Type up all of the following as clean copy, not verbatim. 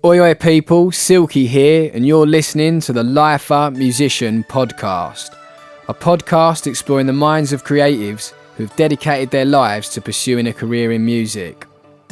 Oi oi people, Silky here, and you're listening to the Lifer Musician Podcast, a podcast exploring the minds of creatives who've dedicated their lives to pursuing a career in music.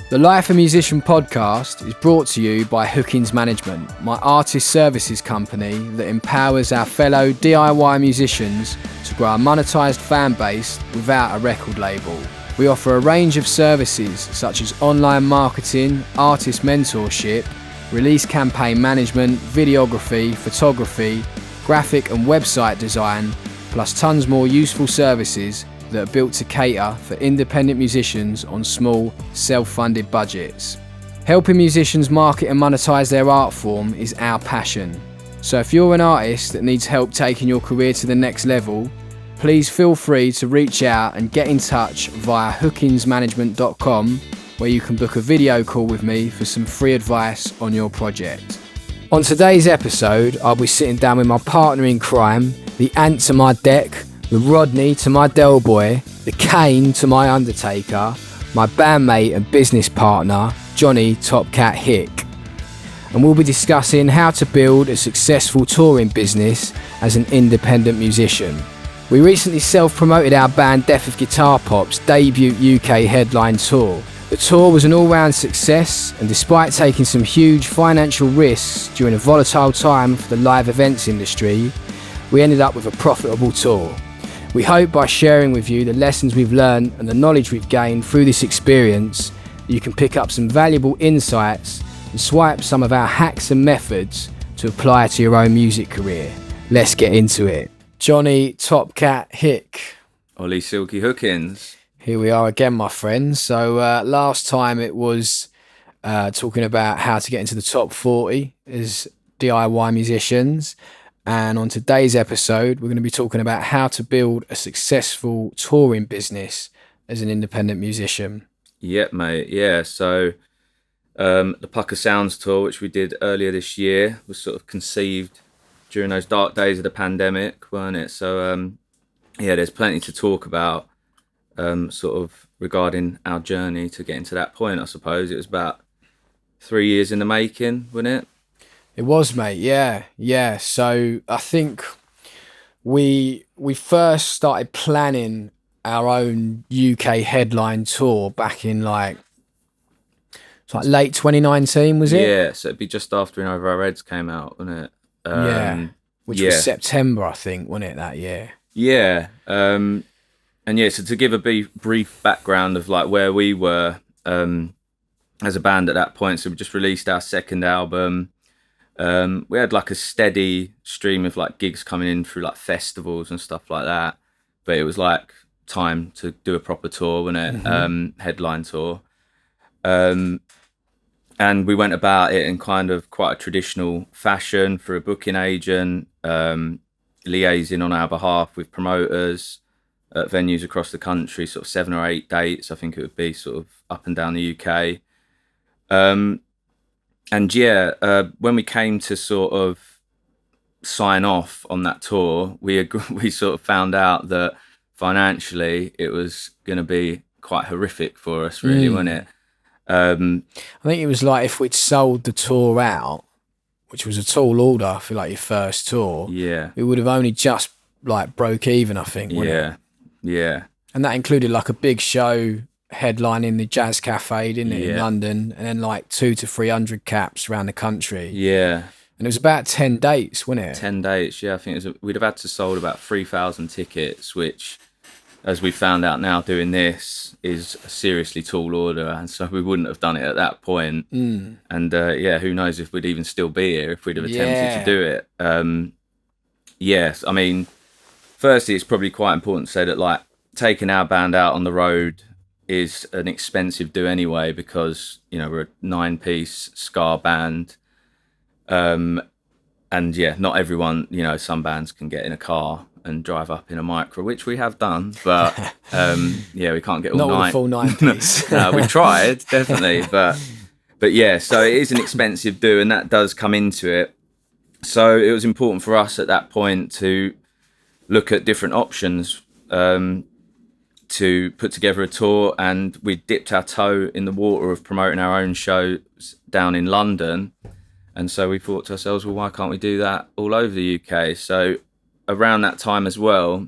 The Lifer Musician Podcast is brought to you by Hookins Management, my artist services company that empowers our fellow DIY musicians to grow a monetised fan base without a record label. We offer a range of services such as online marketing, artist mentorship, release campaign management, videography, photography, graphic and website design, plus tons more useful services that are built to cater for independent musicians on small, self-funded budgets. Helping musicians market and monetize their art form is our passion. So if you're an artist that needs help taking your career to the next level, please feel free to reach out and get in touch via hookinsmanagement.com, where you can book a video call with me for some free advice on your project. On today's episode, I'll be sitting down with my partner in crime, the Ant to my Deck, the Rodney to my Del Boy, the Kane to my Undertaker, my bandmate and business partner, Johnny Top Kat Hick. And we'll be discussing how to build a successful touring business as an independent musician. We recently self-promoted our band Death of Guitar Pop's debut UK headline tour. The tour was an all-round success, and despite taking some huge financial risks during a volatile time for the live events industry, we ended up with a profitable tour. We hope by sharing with you the lessons we've learned and the knowledge we've gained through this experience, that you can pick up some valuable insights and swipe some of our hacks and methods to apply to your own music career. Let's get into it. Johnny Top Kat Hick. Ollie Silky Hookins. Here we are again, my friends. So last time it was talking about how to get into the top 40 as DIY musicians. And on today's episode, we're going to be talking about how to build a successful touring business as an independent musician. Yep, mate. Yeah. So the Pucker Sounds tour, which we did earlier this year, was sort of conceived during those dark days of the pandemic, weren't it? So yeah, there's plenty to talk about. Sort of regarding our journey to getting to that point. I suppose it was about 3 years in the making, wasn't it? It was, mate. Yeah. So I think we first started planning our own UK headline tour back in like late 2019, was it? Yeah, so it'd be just after In Over Our Heads came out, wasn't it? Which was September, I think, wasn't it, that year? Yeah. And yeah, so to give a brief background of like where we were as a band at that point, so we just released our second album. We had like a steady stream of like gigs coming in through like festivals and stuff like that, but it was like time to do a proper tour, wasn't it? Mm-hmm. Headline tour. And we went about it in kind of quite a traditional fashion for a booking agent, liaising on our behalf with promoters at venues across the country, sort of 7 or 8 dates, I think it would be, sort of up and down the UK. And yeah, when we came to sort of sign off on that tour, we sort of found out that financially it was going to be quite horrific for us, really, wasn't it? I think it was like if we'd sold the tour out, which was a tall order for like your first tour, we would have only just like broke even, I think, wouldn't it? Yeah. And that included like a big show headlining the Jazz Cafe, didn't it, in London, and then like 200 to 300 caps around the country. Yeah. And it was about 10 dates, wasn't it? 10 dates, yeah. I think we'd have had to sold about 3,000 tickets, which, as we found out now doing this, is a seriously tall order, and so we wouldn't have done it at that point. And who knows if we'd even still be here if we'd have attempted to do it. Yes, I mean, firstly, it's probably quite important to say that like taking our band out on the road is an expensive do anyway, because, you know, we're a 9-piece ska band. And yeah, not everyone, you know, some bands can get in a car and drive up in a micro, which we have done, but we can't get all not night. Not with a full 9-piece. No, we tried, definitely, but yeah, so it is an expensive do, and that does come into it. So it was important for us at that point to look at different options to put together a tour, and we dipped our toe in the water of promoting our own shows down in London. And so we thought to ourselves, well, why can't we do that all over the UK? So around that time as well,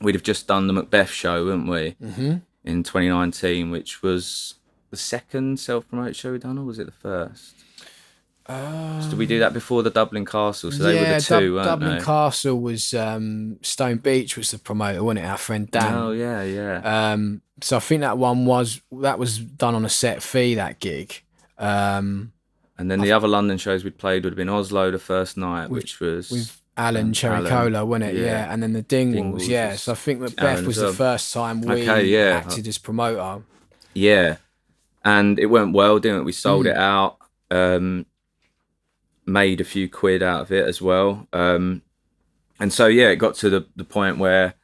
we'd have just done the Macbeth show, wouldn't we? Mm-hmm. In 2019, which was the second self-promoted show we'd done, or was it the first? So did we do that before the Dublin Castle? So they were the two, weren't Dublin they? Castle was Stone Beach was the promoter, wasn't it? Our friend Dan. Oh yeah. So I think that was done on a set fee, that gig. And then the other London shows we'd played would have been Oslo the first night, which was with Alan Cherry-Cola, wasn't it? Yeah. And then the Dingwalls, yeah. So I think Macbeth was the first time we acted as promoter. Yeah. And it went well, didn't it? We sold it out, made a few quid out of it as well. And so, yeah, it got to the point where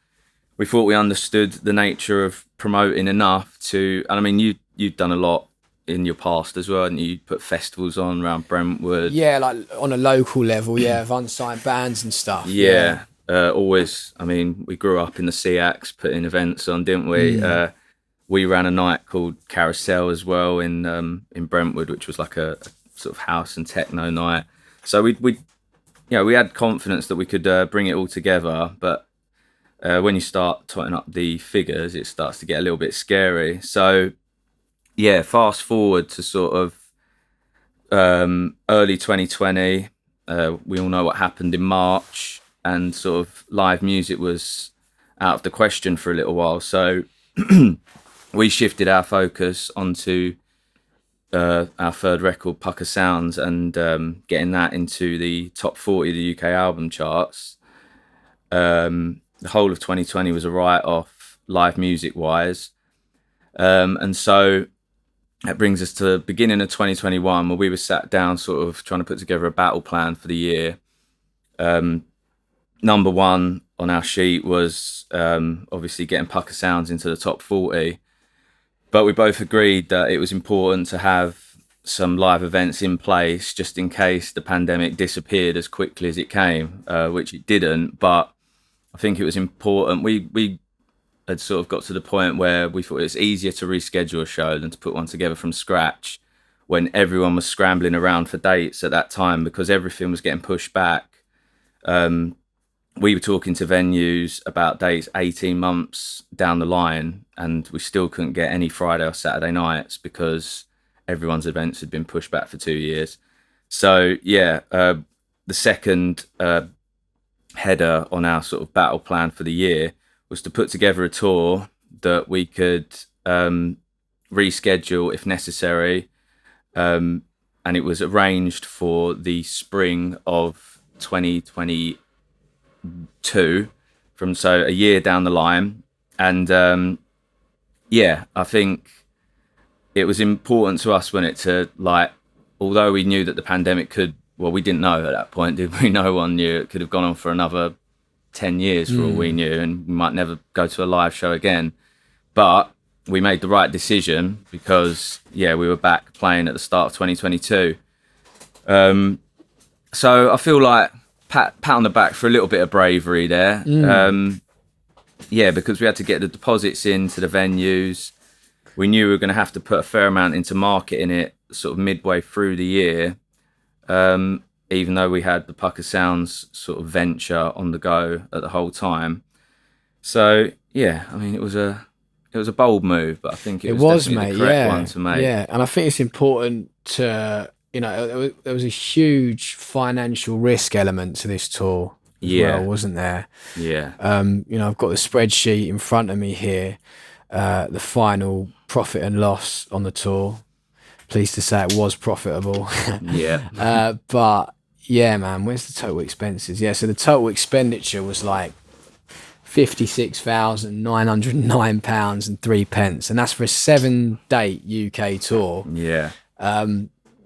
we thought we understood the nature of promoting enough to, and I mean, you've done a lot in your past as well, and you put festivals on around Brentwood. Yeah, like on a local level, of unsigned bands and stuff. Yeah. Always, I mean, we grew up in the SEACs putting events on, didn't we? We ran a night called Carousel as well in Brentwood, which was like a sort of house and techno night. So we had confidence that we could bring it all together, but when you start totting up the figures, it starts to get a little bit scary. So yeah, fast forward to sort of early 2020. We all know what happened in March, and sort of live music was out of the question for a little while. So we shifted our focus onto our third record, Pucker Sounds, and getting that into the top 40 of the UK album charts. The whole of 2020 was a write-off, live music-wise. And so that brings us to the beginning of 2021, where we were sat down sort of trying to put together a battle plan for the year. Number one on our sheet was obviously getting Pucker Sounds into the top 40. But we both agreed that it was important to have some live events in place just in case the pandemic disappeared as quickly as it came, which it didn't. But I think it was important. We had sort of got to the point where we thought it's easier to reschedule a show than to put one together from scratch when everyone was scrambling around for dates at that time because everything was getting pushed back. We were talking to venues about dates 18 months down the line, and we still couldn't get any Friday or Saturday nights because everyone's events had been pushed back for 2 years. So yeah, the second header on our sort of battle plan for the year was to put together a tour that we could reschedule if necessary, and it was arranged for the spring of 2022, from so a year down the line. And yeah, I think it was important to us when it to like, although we knew that the pandemic could, well, we didn't know at that point, did we? No one knew. It could have gone on for another 10 years for all we knew, and we might never go to a live show again. But we made the right decision because, yeah, we were back playing at the start of 2022. So I feel like pat on the back for a little bit of bravery there. Yeah, because we had to get the deposits into the venues. We knew we were going to have to put a fair amount into marketing it sort of midway through the year, even though we had the Pucker Sounds sort of venture on the go at the whole time. So yeah, I mean, it was a bold move, but I think it was definitely the correct one to make. Yeah, and I think it's important to, you know, there was a huge financial risk element to this tour as well, wasn't there? Yeah. You know, I've got the spreadsheet in front of me here, the final profit and loss on the tour. Pleased to say it was profitable. Yeah. But yeah, man, where's the total expenses? Yeah, so the total expenditure was like £56,909.03, and that's for a 7-date UK tour. Yeah.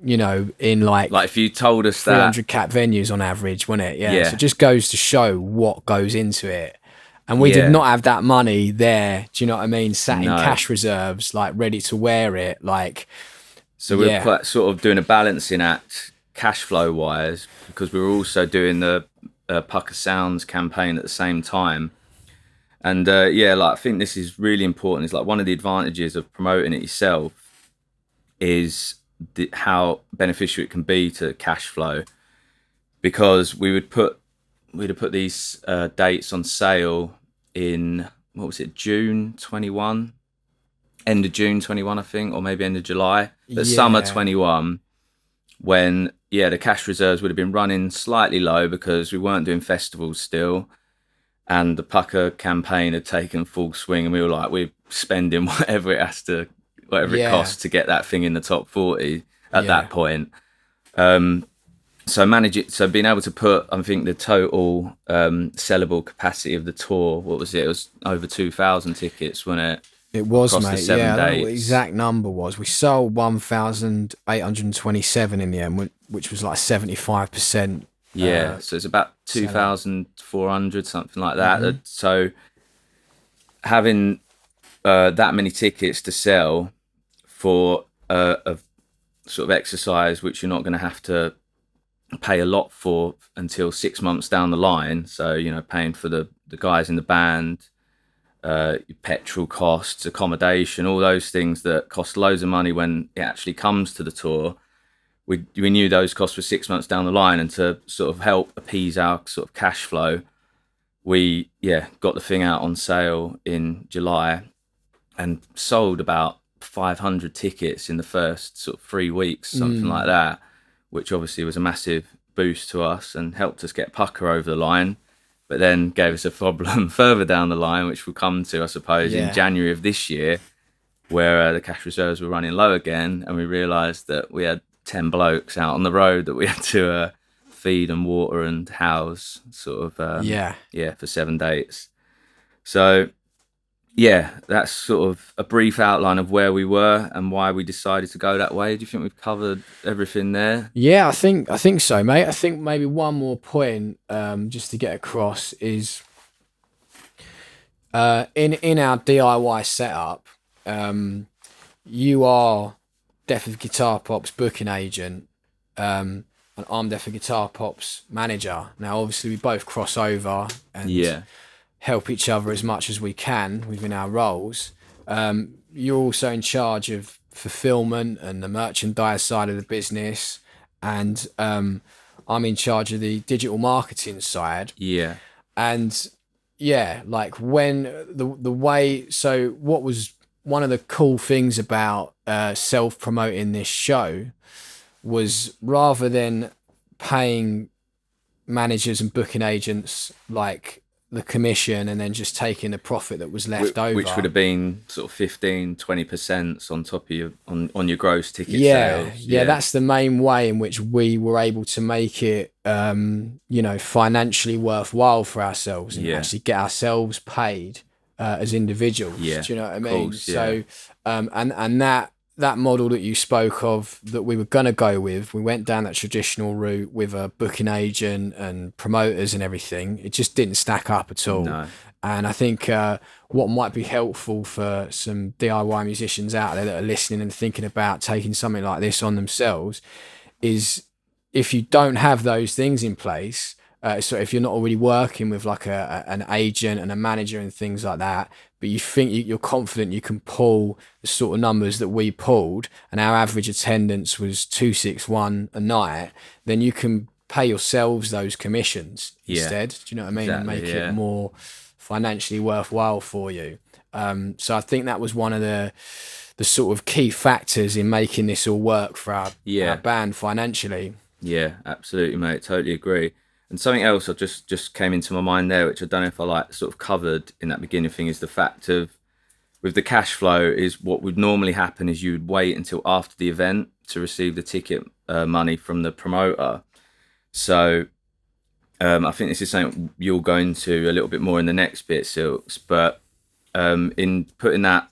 You know, in like if you told us 300 cap venues on average, wasn't it? Yeah. So it just goes to show what goes into it. And we did not have that money there. Do you know what I mean? Sat in cash reserves, like ready to wear it. Like, so we're sort of doing a balancing act cash flow wise, because we were also doing the Pucker Sounds campaign at the same time. And like I think this is really important. It's like one of the advantages of promoting it yourself is how beneficial it can be to cash flow, because we'd have put these dates on sale in, what was it, June 21, end of June 21, I think, or maybe end of July, but summer 21, when the cash reserves would have been running slightly low because we weren't doing festivals still, and the pucker campaign had taken full swing, and we were like, we're spending whatever it costs to get that thing in the top 40 at that point. So being able to put, I think the total sellable capacity of the tour, what was it? It was over 2,000 tickets, wasn't it? It was, across mate. The 7 I don't know dates. what the exact number was. We sold 1,827 in the end, which was like 75%. So it's about 2,400, something like that. So having that many tickets to sell for a sort of exercise which you're not going to have to pay a lot for until 6 months down the line. So, paying for the guys in the band, petrol costs, accommodation, all those things that cost loads of money when it actually comes to the tour. We knew those costs were 6 months down the line, and to sort of help appease our sort of cash flow, we got the thing out on sale in July and sold about 500 tickets in the first sort of 3 weeks, something like that, which obviously was a massive boost to us and helped us get pucker over the line, but then gave us a problem further down the line, which we'll come to, I suppose, in January of this year, where the cash reserves were running low again, and we realised that we had 10 blokes out on the road that we had to feed and water and house, sort of, for 7 dates. So, that's sort of a brief outline of where we were and why we decided to go that way. Do you think we've covered everything there? Yeah, I think so, mate. I think maybe one more point, just to get across, is in our DIY setup, you are Death Guitar Pop's booking agent, and I'm Death Guitar Pop's manager. Now, obviously, we both cross over and help each other as much as we can within our roles. You're also in charge of fulfillment and the merchandise side of the business, and I'm in charge of the digital marketing side. And like when the way, so what was one of the cool things about self-promoting this show was, rather than paying managers and booking agents like the commission and then just taking the profit that was left over, which would have been sort of 15-20% on top of your on your gross ticket sales. That's the main way in which we were able to make it financially worthwhile for ourselves and actually get ourselves paid as individuals. Do you know what I mean? Course, so and that model that you spoke of that we were going to go with, we went down that traditional route with a booking agent and promoters and everything. It just didn't stack up at all. No. And I think what might be helpful for some DIY musicians out there that are listening and thinking about taking something like this on themselves is, if you don't have those things in place, so if you're not already working with like an agent and a manager and things like that, but you think you're confident you can pull the sort of numbers that we pulled, and our average attendance was 261 a night, then you can pay yourselves those commissions instead. Do you know what I mean? Exactly, and make it more financially worthwhile for you. So I think that was one of the sort of key factors in making this all work for our band financially. Yeah, absolutely, mate. Totally agree. And something else that just came into my mind there, which I don't know if I sort of covered in that beginning thing, is the fact of, with the cash flow, is what would normally happen is you would wait until after the event to receive the ticket money from the promoter. So I think this is something you'll go into a little bit more in the next bit, Silks, but in putting that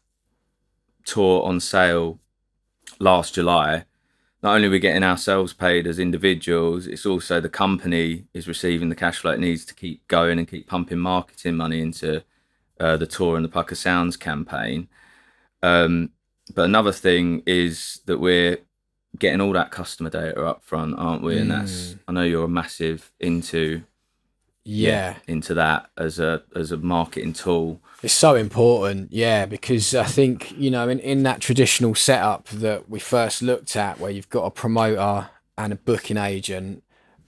tour on sale last July, not only are we getting ourselves paid as individuals, it's also the company is receiving the cash flow it needs to keep going and keep pumping marketing money into the tour and the Pucker Sounds campaign. But another thing is that we're getting all that customer data up front, aren't we? And that's, I know you're a massive into into that as a marketing tool. It's so important, because I think, in that traditional setup that we first looked at, where you've got a promoter and a booking agent,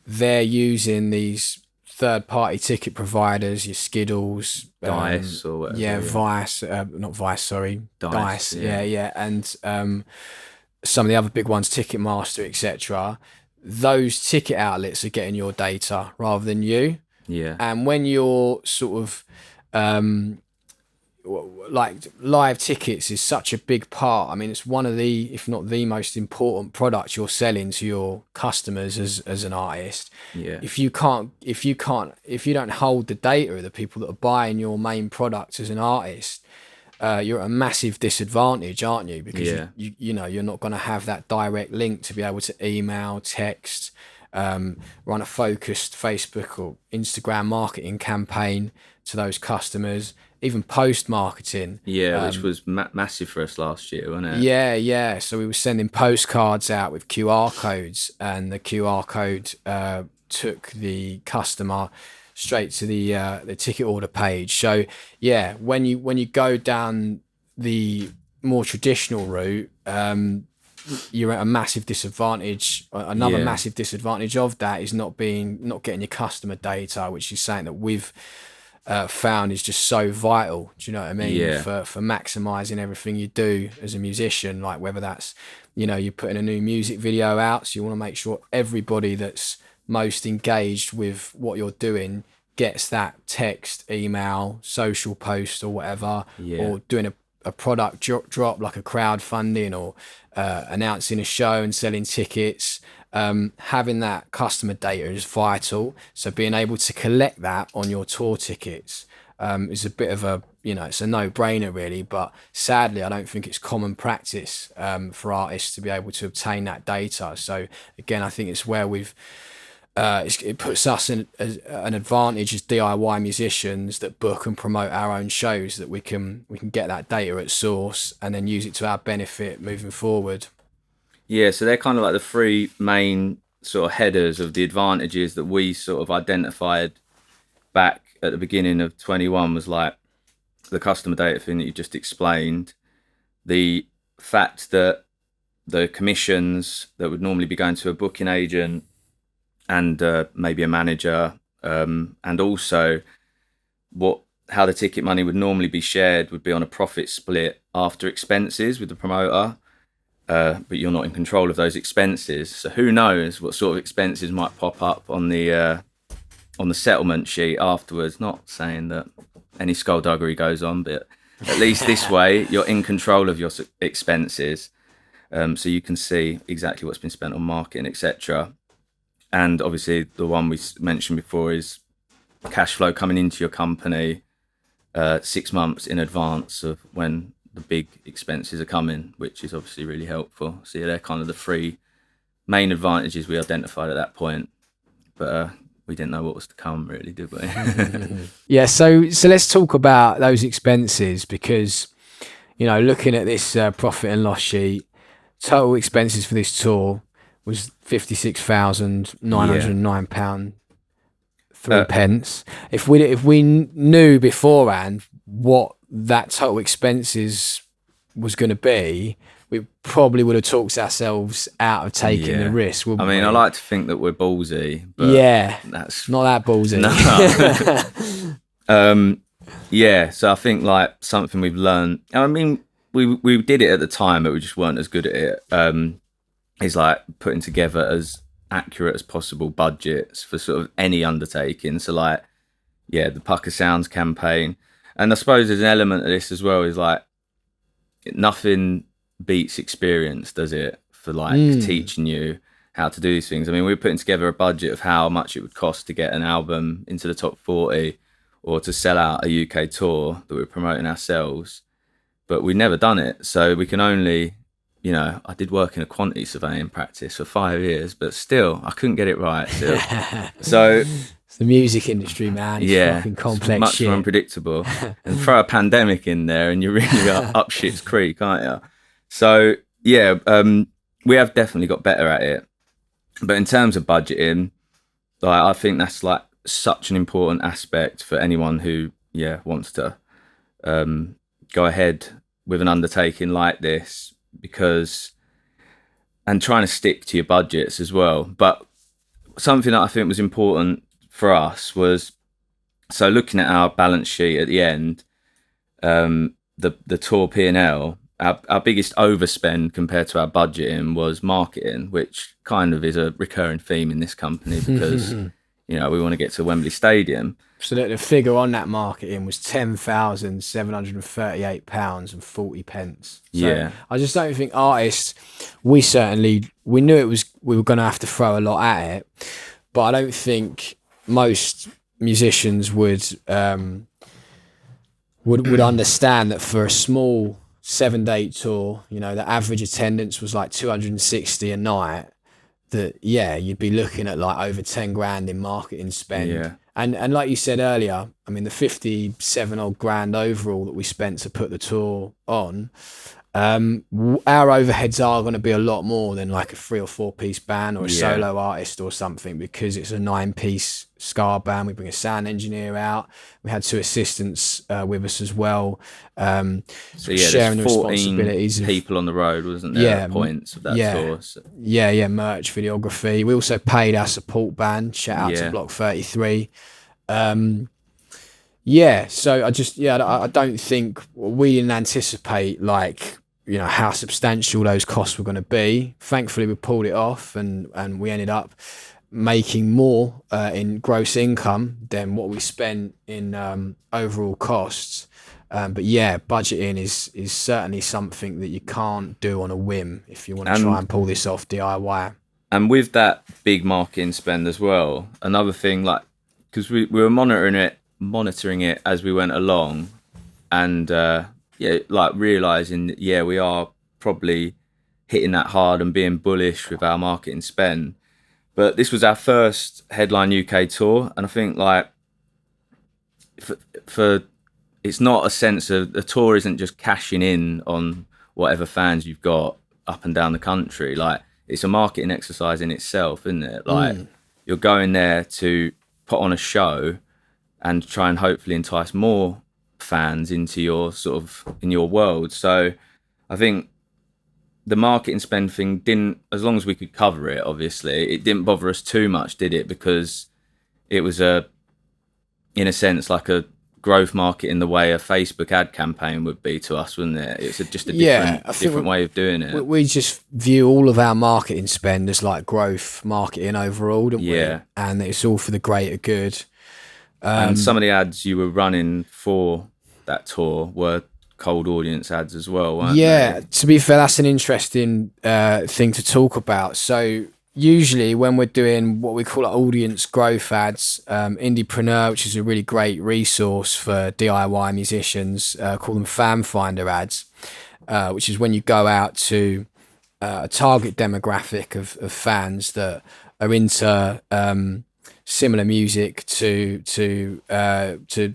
they're using these third-party ticket providers, your Skiddles, Dice or whatever. Vice, not Vice, sorry, Dice, and some of the other big ones, Ticketmaster, etc. Those ticket outlets are getting your data rather than you. Yeah. And when you're sort of like live tickets is such a big part. I mean, it's one of the, if not the most important product you're selling to your customers as an artist. Yeah. If you don't hold the data of the people that are buying your main product as an artist, you're at a massive disadvantage, aren't you? Because you're not going to have that direct link to be able to email, text, run a focused Facebook or Instagram marketing campaign to those customers, even post marketing. Which was massive for us last year, wasn't it? Yeah. So we were sending postcards out with QR codes, and the QR code took the customer straight to the ticket order page. So when you go down the more traditional route, you're at a massive disadvantage. Another massive disadvantage of that is not getting your customer data, which is something that we've found is just so vital. Do you know what I mean? For maximizing everything you do as a musician, like whether that's, you're putting a new music video out, so you want to make sure everybody that's most engaged with what you're doing gets that text, email, social post or whatever, or doing a product drop like a crowdfunding or announcing a show and selling tickets. Having that customer data is vital. So being able to collect that on your tour tickets is a bit of a, it's a no-brainer really, but sadly I don't think it's common practice for artists to be able to obtain that data. So again, I think it's where it puts us in an advantage as DIY musicians that book and promote our own shows, that we can get that data at source and then use it to our benefit moving forward. Yeah, so they're kind of like the three main sort of headers of the advantages that we sort of identified back at the beginning of 21, was like the customer data thing that you just explained, the fact that the commissions that would normally be going to a booking agent and maybe a manager, and also how the ticket money would normally be shared would be on a profit split after expenses with the promoter. But you're not in control of those expenses. So who knows what sort of expenses might pop up on the settlement sheet afterwards. Not saying that any skullduggery goes on, but at least this way you're in control of your expenses, so you can see exactly what's been spent on marketing, etc. And obviously the one we mentioned before is cash flow coming into your company 6 months in advance of when the big expenses are coming, which is obviously really helpful. So they're kind of the three main advantages we identified at that point, but we didn't know what was to come really, did we? So let's talk about those expenses, because looking at this profit and loss sheet, total expenses for this tour was £56,909 3 pence. If we knew beforehand what that total expenses was going to be, we probably would have talked ourselves out of taking the risk. I mean, I like to think that we're ballsy, but that's not that ballsy. No. So I think like something we've learned. I mean, we did it at the time, but we just weren't as good at it. Is like putting together as accurate as possible budgets for sort of any undertaking. So like, the Pucker Sounds campaign. And I suppose there's an element of this as well, is like nothing beats experience, does it? For like teaching you how to do these things. I mean, we were putting together a budget of how much it would cost to get an album into the top 40 or to sell out a UK tour that we were promoting ourselves, but we'd never done it. So we can only, I did work in a quantity surveying practice for 5 years, but still, I couldn't get it right. So it's the music industry, man. It's fucking complex, much more unpredictable. And throw a pandemic in there, and you're really up shit's creek, aren't you? So we have definitely got better at it. But in terms of budgeting, like I think that's like such an important aspect for anyone who wants to go ahead with an undertaking like this, and trying to stick to your budgets as well. But something that I think was important for us was, so looking at our balance sheet at the end, the tour P&L, our biggest overspend compared to our budgeting was marketing, which kind of is a recurring theme in this company because we want to get to Wembley Stadium. So that the figure on that marketing was £10,738.40. So yeah, I just don't think artists. We knew we were going to have to throw a lot at it, but I don't think most musicians would understand that for a small 7-day tour, the average attendance was like 260 a night. That you'd be looking at like over 10 grand in marketing spend. Yeah. And like you said earlier, I mean, the 57 odd grand overall that we spent to put the tour on, our overheads are going to be a lot more than like a 3 or 4 piece band or a solo artist or something, because it's a 9-piece ska band. We bring a sound engineer out. We had 2 assistants with us as well. So sharing the 14 responsibilities. People on the road, wasn't there? At points of that tour. So. Merch, videography. We also paid our support band. Shout out to Block 33. So I don't think we didn't anticipate how substantial those costs were going to be. Thankfully, we pulled it off, and we ended up making more in gross income than what we spent in overall costs. But budgeting is certainly something that you can't do on a whim if you want to try and pull this off DIY. And with that big marketing spend as well, another thing, because we were monitoring it as we went along, and realizing we are probably hitting that hard and being bullish with our marketing spend. But this was our first headline UK tour, and I think for it's not a sense of the tour isn't just cashing in on whatever fans you've got up and down the country. It's a marketing exercise in itself, isn't it? You're going there to put on a show and try and hopefully entice more fans into your in your world. So I think the marketing spend thing didn't, as long as we could cover it, obviously, it didn't bother us too much, did it? Because it was in a sense, like a growth market in the way a Facebook ad campaign would be to us, wouldn't it? It's just a different way of doing it. We just view all of our marketing spend as like growth marketing overall, don't we? And it's all for the greater good. And some of the ads you were running for that tour were cold audience ads as well, weren't they? To be fair, that's an interesting thing to talk about. So usually when we're doing what we call audience growth ads, Indiepreneur, which is a really great resource for DIY musicians, call them fan finder ads, which is when you go out to a target demographic of fans that are into similar music to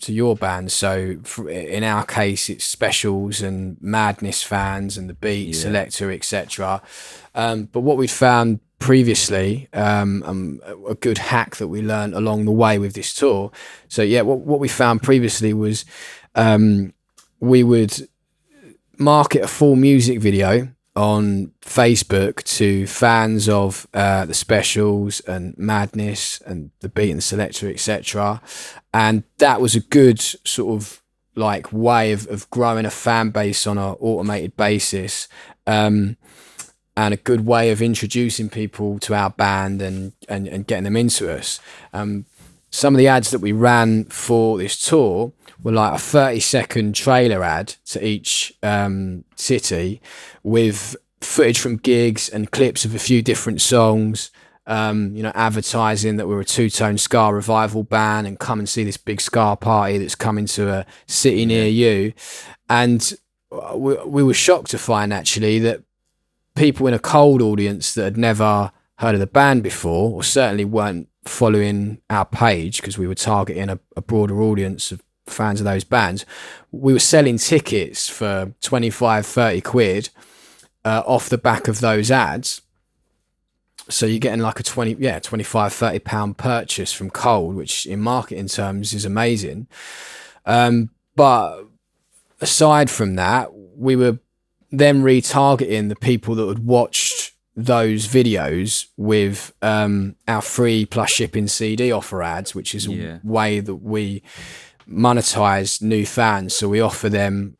your band. So in our case, it's Specials and Madness fans and the Beat Selector, etc. But what we'd found previously, a good hack that we learned along the way with this tour. So what we found previously was we would market a full music video on Facebook to fans of the Specials and Madness and the Beat and Selector, etc. And that was a good sort of way of growing a fan base on an automated basis, and a good way of introducing people to our band and getting them into us. Some of the ads that we ran for this tour were like a 30-second trailer ad to each city with footage from gigs and clips of a few different songs, advertising that we're a two-tone ska revival band and come and see this big ska party that's coming to a city near you. And we were shocked to find actually that people in a cold audience that had never heard of the band before, or certainly weren't following our page because we were targeting a broader audience of fans of those bands, we were selling tickets for 25-30 quid off the back of those ads. So you're getting like a 25, £30 purchase from cold, which in marketing terms is amazing. But aside from that, we were then retargeting the people that had watched those videos with our free plus shipping CD offer ads, which is a way that we monetize new fans. So we offer them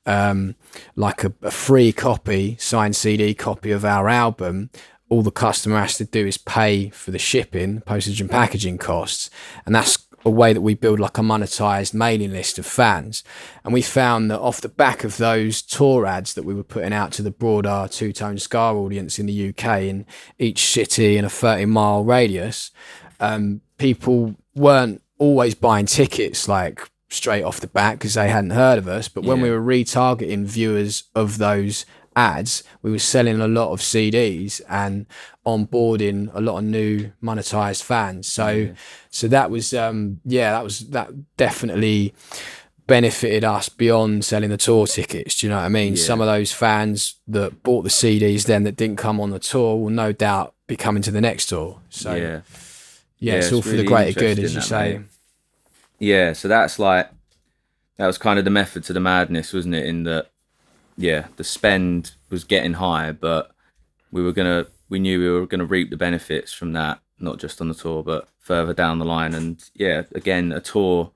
like a free copy, signed CD copy of our album. All the customer has to do is pay for the shipping, postage and packaging costs, and that's a way that we build like a monetized mailing list of fans. And we found that off the back of those tour ads that we were putting out to the broader Two-Tone Scar audience in the UK, in each city in a 30-mile radius, people weren't always buying tickets like straight off the bat because they hadn't heard of us. But when we were retargeting viewers of those ads, we were selling a lot of CDs and onboarding a lot of new monetized fans. So that was that definitely benefited us beyond selling the tour tickets. Do you know what I mean? Some of those fans that bought the CDs then that didn't come on the tour will no doubt be coming to the next tour. So it's all for really the greater good, as you say. Mate. Yeah, so that was kind of the method to the madness, wasn't it? In that, the spend was getting high, but we knew we were gonna reap the benefits from that, not just on the tour, but further down the line. And again, a tour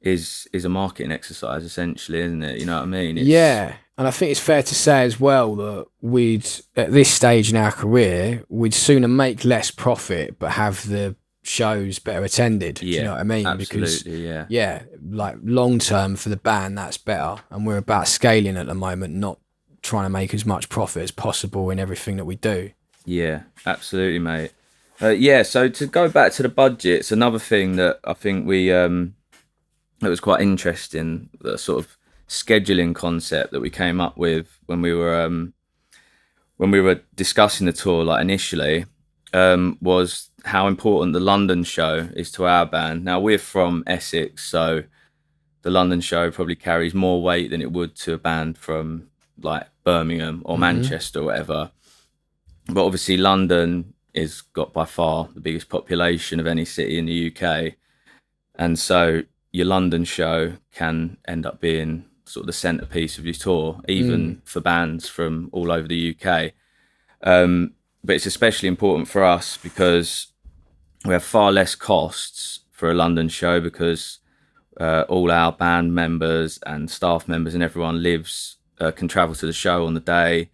is a marketing exercise essentially, isn't it? You know what I mean? And I think it's fair to say as well that we'd, at this stage in our career, we'd sooner make less profit but have the shows better attended. Do you know what I mean? Absolutely, because like long term for the band, that's better. And we're about scaling at the moment, not trying to make as much profit as possible in everything that we do. Yeah, absolutely, mate. So to go back to the budgets, another thing that I think that was quite interesting, the sort of scheduling concept that we came up with when we were discussing the tour, like initially, was how important the London show is to our band. Now, we're from Essex, so the London show probably carries more weight than it would to a band from like Birmingham or Manchester or whatever. But obviously London is got by far the biggest population of any city in the UK. And so your London show can end up being sort of the centerpiece of your tour, even for bands from all over the UK. But it's especially important for us because we have far less costs for a London show because all our band members and staff members and everyone can travel to the show on the day.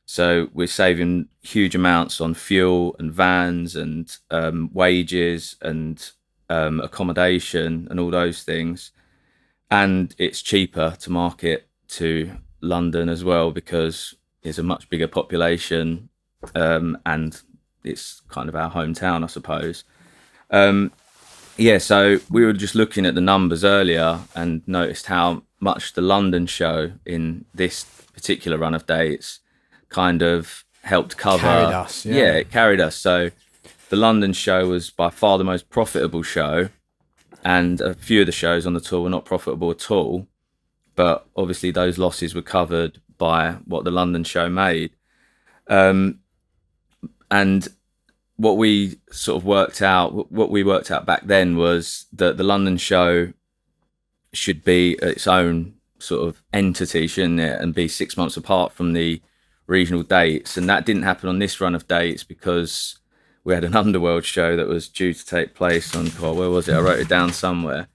So we're saving huge amounts on fuel and vans and wages and accommodation and all those things. And it's cheaper to market to London as well because it's a much bigger population and it's kind of our hometown, I suppose. So we were just looking at the numbers earlier and noticed how much the London show in this particular run of dates kind of helped cover. Carried us, it carried us. So the London show was by far the most profitable show, and a few of the shows on the tour were not profitable at all. But obviously those losses were covered by what the London show made. And what we worked out back then was that the London show should be its own sort of entity, shouldn't it? And be 6 months apart from the regional dates. And that didn't happen on this run of dates because we had an Underworld show that was due to take place on, where was it? I wrote it down somewhere.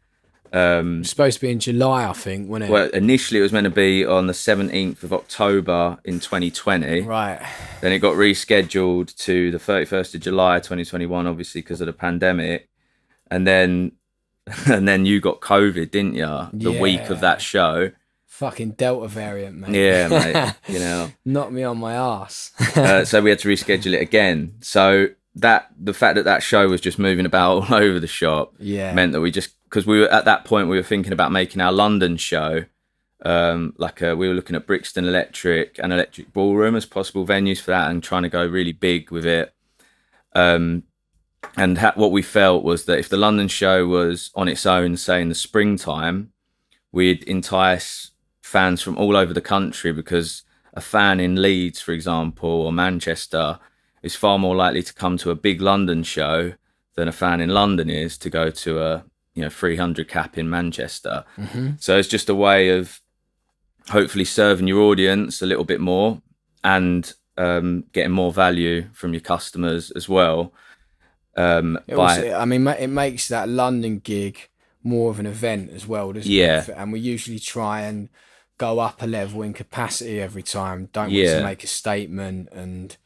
It's supposed to be in July, I think, wasn't it? Well, initially it was meant to be on the 17th of October in 2020. Right. Then it got rescheduled to the 31st of July 2021, obviously because of the pandemic. And then you got COVID, didn't you? The week of that show. Fucking Delta variant, mate. Yeah, mate. You know, knocked me on my ass. So we had to reschedule it again. So the fact that show was just moving about all over the shop meant that because we were at that point we were thinking about making our London show. We were looking at Brixton Electric and Electric Ballroom as possible venues for that and trying to go really big with it. What we felt was that if the London show was on its own, say in the springtime, we'd entice fans from all over the country because a fan in Leeds, for example, or Manchester is far more likely to come to a big London show than a fan in London is to go to a 300 cap in Manchester. So it's just a way of hopefully serving your audience a little bit more and getting more value from your customers as well. It makes that London gig more of an event as well, doesn't it? And we usually try and go up a level in capacity every time. Don't want to make a statement and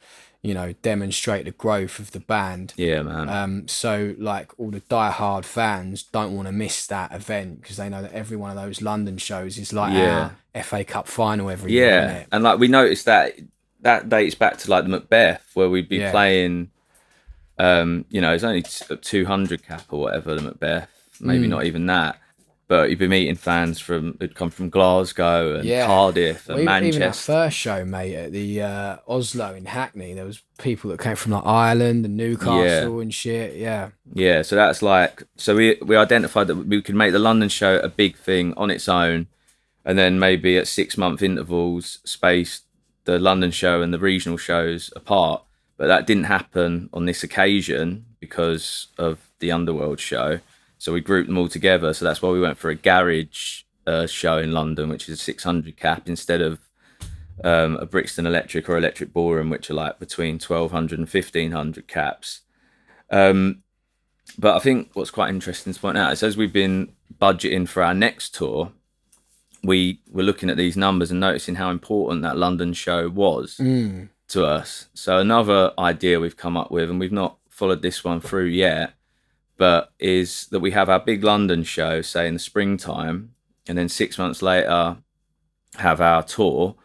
demonstrate the growth of the band. Yeah, man. So like all the diehard fans don't want to miss that event because they know that every one of those London shows is like our FA Cup final every year. Isn't it? And like we noticed that dates back to like the Macbeth where we'd be playing. It's only 200 cap or whatever, the Macbeth, maybe not even that. But you'd be meeting fans who'd come from Glasgow and Cardiff and Manchester. Even our first show, mate, at the Oslo in Hackney, there was people that came from like Ireland and Newcastle and shit. Yeah. So that's like, so we identified that we could make the London show a big thing on its own, and then maybe at 6-month intervals, space the London show and the regional shows apart. But that didn't happen on this occasion because of the Underworld show. So we grouped them all together. So that's why we went for a garage show in London, which is a 600 cap instead of a Brixton Electric or Electric Ballroom, which are like between 1,200 and 1,500 caps. But I think what's quite interesting to point out is as we've been budgeting for our next tour, we were looking at these numbers and noticing how important that London show was to us. So another idea we've come up with, and we've not followed this one through yet, but is that we have our big London show, say in the springtime, and then 6 months later have our tour,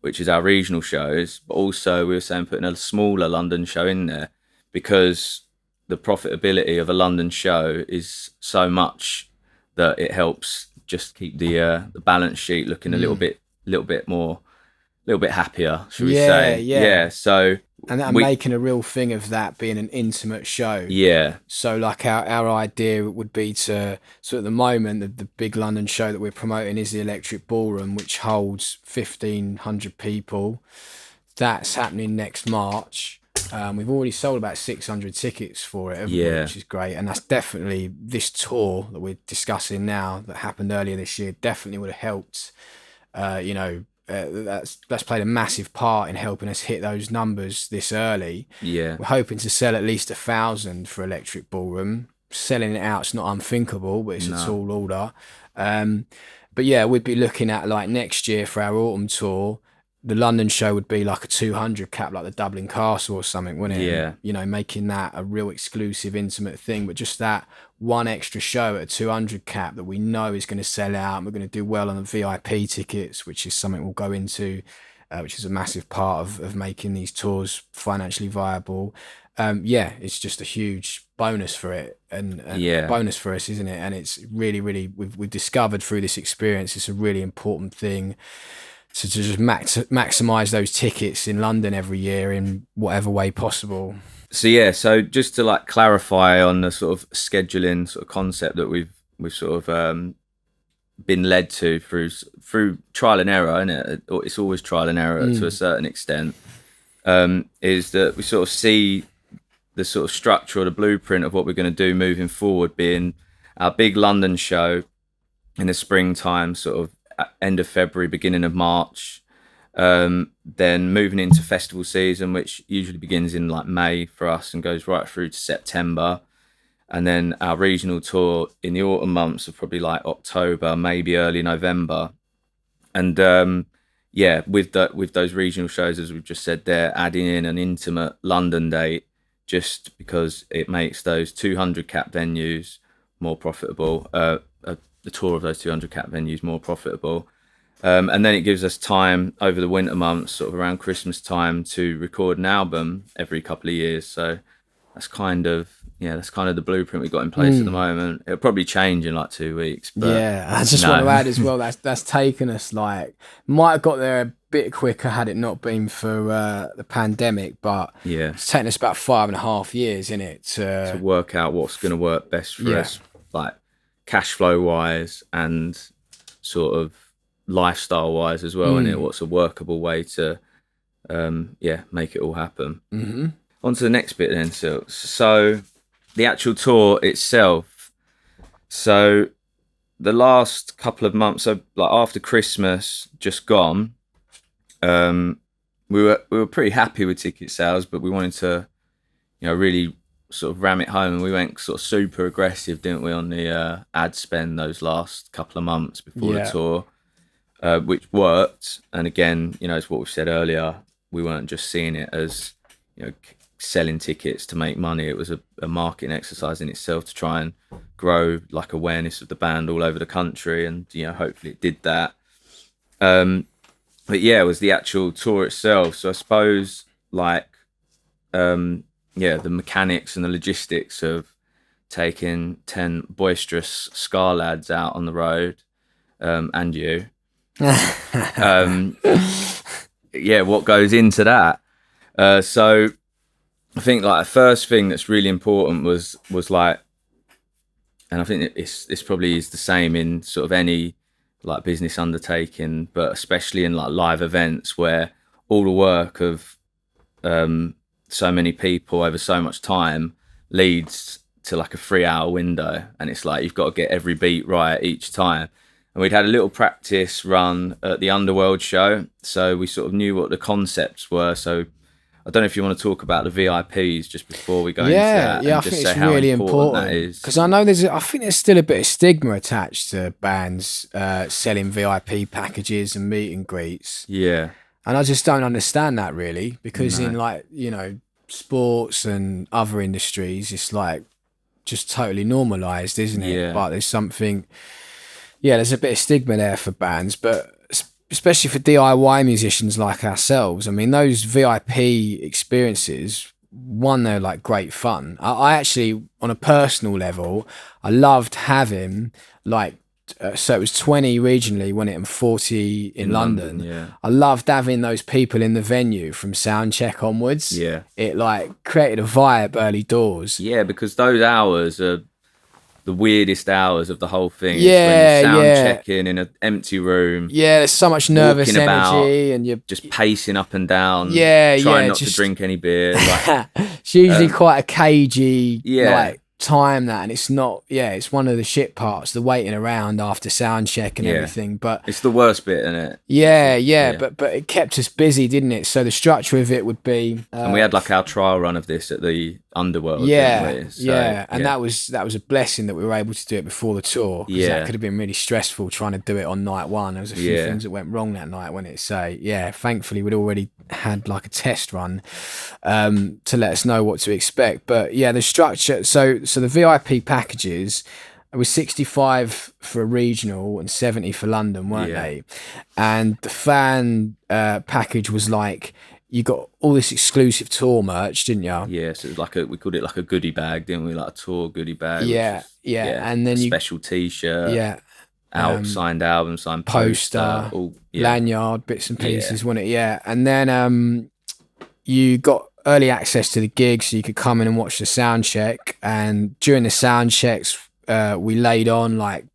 which is our regional shows. But also we were saying putting a smaller London show in there because the profitability of a London show is so much that it helps just keep the balance sheet looking a little bit happier, should we say? Yeah. So and making a real thing of that being an intimate show. Yeah. So like our idea would be to, so at the moment the big London show that we're promoting is the Electric Ballroom, which holds 1,500 people. That's happening next March. We've already sold about 600 tickets for it, which is great. And that's definitely, this tour that we're discussing now that happened earlier this year definitely would have helped, that's played a massive part in helping us hit those numbers this early. Yeah. We're hoping to sell at least 1,000 for Electric Ballroom. Selling it out's not unthinkable, but it's a tall order. But yeah, we'd be looking at like next year for our autumn tour. The London show would be like a 200 cap, like the Dublin Castle or something, wouldn't it? Yeah. And, making that a real exclusive, intimate thing. But just that one extra show at a 200 cap that we know is going to sell out, and we're going to do well on the VIP tickets, which is something we'll go into, which is a massive part of making these tours financially viable. It's just a huge bonus for it, and bonus for us, isn't it? And it's really, really, we've discovered through this experience, it's a really important thing. So to just maximise those tickets in London every year in whatever way possible. So just to like clarify on the sort of scheduling sort of concept that we've sort of been led to through trial and error, isn't it? It's always trial and error to a certain extent. Is that we sort of see the sort of structure or the blueprint of what we're going to do moving forward being our big London show in the springtime, sort of end of February, beginning of March, then moving into festival season, which usually begins in like May for us and goes right through to September, and then our regional tour in the autumn months of probably like October, maybe early November. And with those regional shows, as we've just said there, adding in an intimate London date just because it makes those 200 cap venues more profitable, the tour of those 200 cap venues more profitable. And then it gives us time over the winter months, sort of around Christmas time, to record an album every couple of years. So that's kind of the blueprint we've got in place at the moment. It'll probably change in like 2 weeks. But I just want to add as well, that's taken us might have got there a bit quicker had it not been for the pandemic, but it's taken us about 5.5 years, innit, to work out what's going to work best for us, like cash flow wise and sort of lifestyle wise as well, innit? What's a workable way to make it all happen. on to the next bit then, Silks. So the actual tour itself. So the last couple of months, so like after Christmas just gone, we were pretty happy with ticket sales, but we wanted to, really sort of ram it home, and we went sort of super aggressive, didn't we, on the ad spend those last couple of months before the tour, which worked. And again, it's what we said earlier. We weren't just seeing it as, selling tickets to make money. It was a marketing exercise in itself to try and grow like awareness of the band all over the country, and hopefully it did that. But yeah, it was the actual tour itself. So I suppose like the mechanics and the logistics of taking 10 boisterous ska lads out on the road, and you. What goes into that? So I think like the first thing that's really important was like, and I think it's probably is the same in sort of any like business undertaking, but especially in like live events where all the work of so many people over so much time leads to like a 3-hour window, and it's like you've got to get every beat right each time. And we'd had a little practice run at the Underworld show, so we sort of knew what the concepts were. So I don't know if you want to talk about the VIPs just before we go into that. Yeah, I think it's really important because I know I think there's still a bit of stigma attached to bands selling VIP packages and meet and greets. Yeah. And I just don't understand that really, because in like, sports and other industries, it's like just totally normalized, isn't it? Yeah. But there's a bit of stigma there for bands, but especially for DIY musicians like ourselves. I mean, those VIP experiences, one, they're like great fun. I actually, on a personal level, I loved having like, so it was 20 regionally, wasn't it, and 40 in London. Yeah. I loved having those people in the venue from sound check onwards. Yeah. It like created a vibe early doors. Yeah, because those hours are the weirdest hours of the whole thing. Yeah, when you're sound checking in an empty room. Yeah, there's so much nervous energy, about, and you're just pacing up and down. Trying not to drink any beer. Like, it's usually quite a cagey like time that, and it's not. Yeah, it's one of the shit parts, the waiting around after sound check and everything. But it's the worst bit, isn't it? Yeah. But it kept us busy, didn't it? So the structure of it would be, and we had like our trial run of this at the Underworld. Yeah, so, and that was a blessing that we were able to do it before the tour. That could have been really stressful trying to do it on night one. There was a few things that went wrong that night, wasn't it? So thankfully we'd already had like a test run to let us know what to expect. But the structure. So the VIP packages, it was 65 for a regional and 70 for London, weren't they? And the fan package was like, you got all this exclusive tour merch, didn't you? Yeah, so it was like we called it like a goodie bag, didn't we? Like a tour goodie bag. Yeah. And then special T-shirt. Yeah. Signed album, signed poster, lanyard, bits and pieces, wasn't it? Yeah. And then you got early access to the gig, so you could come in and watch the sound check. And during the sound checks, we laid on like,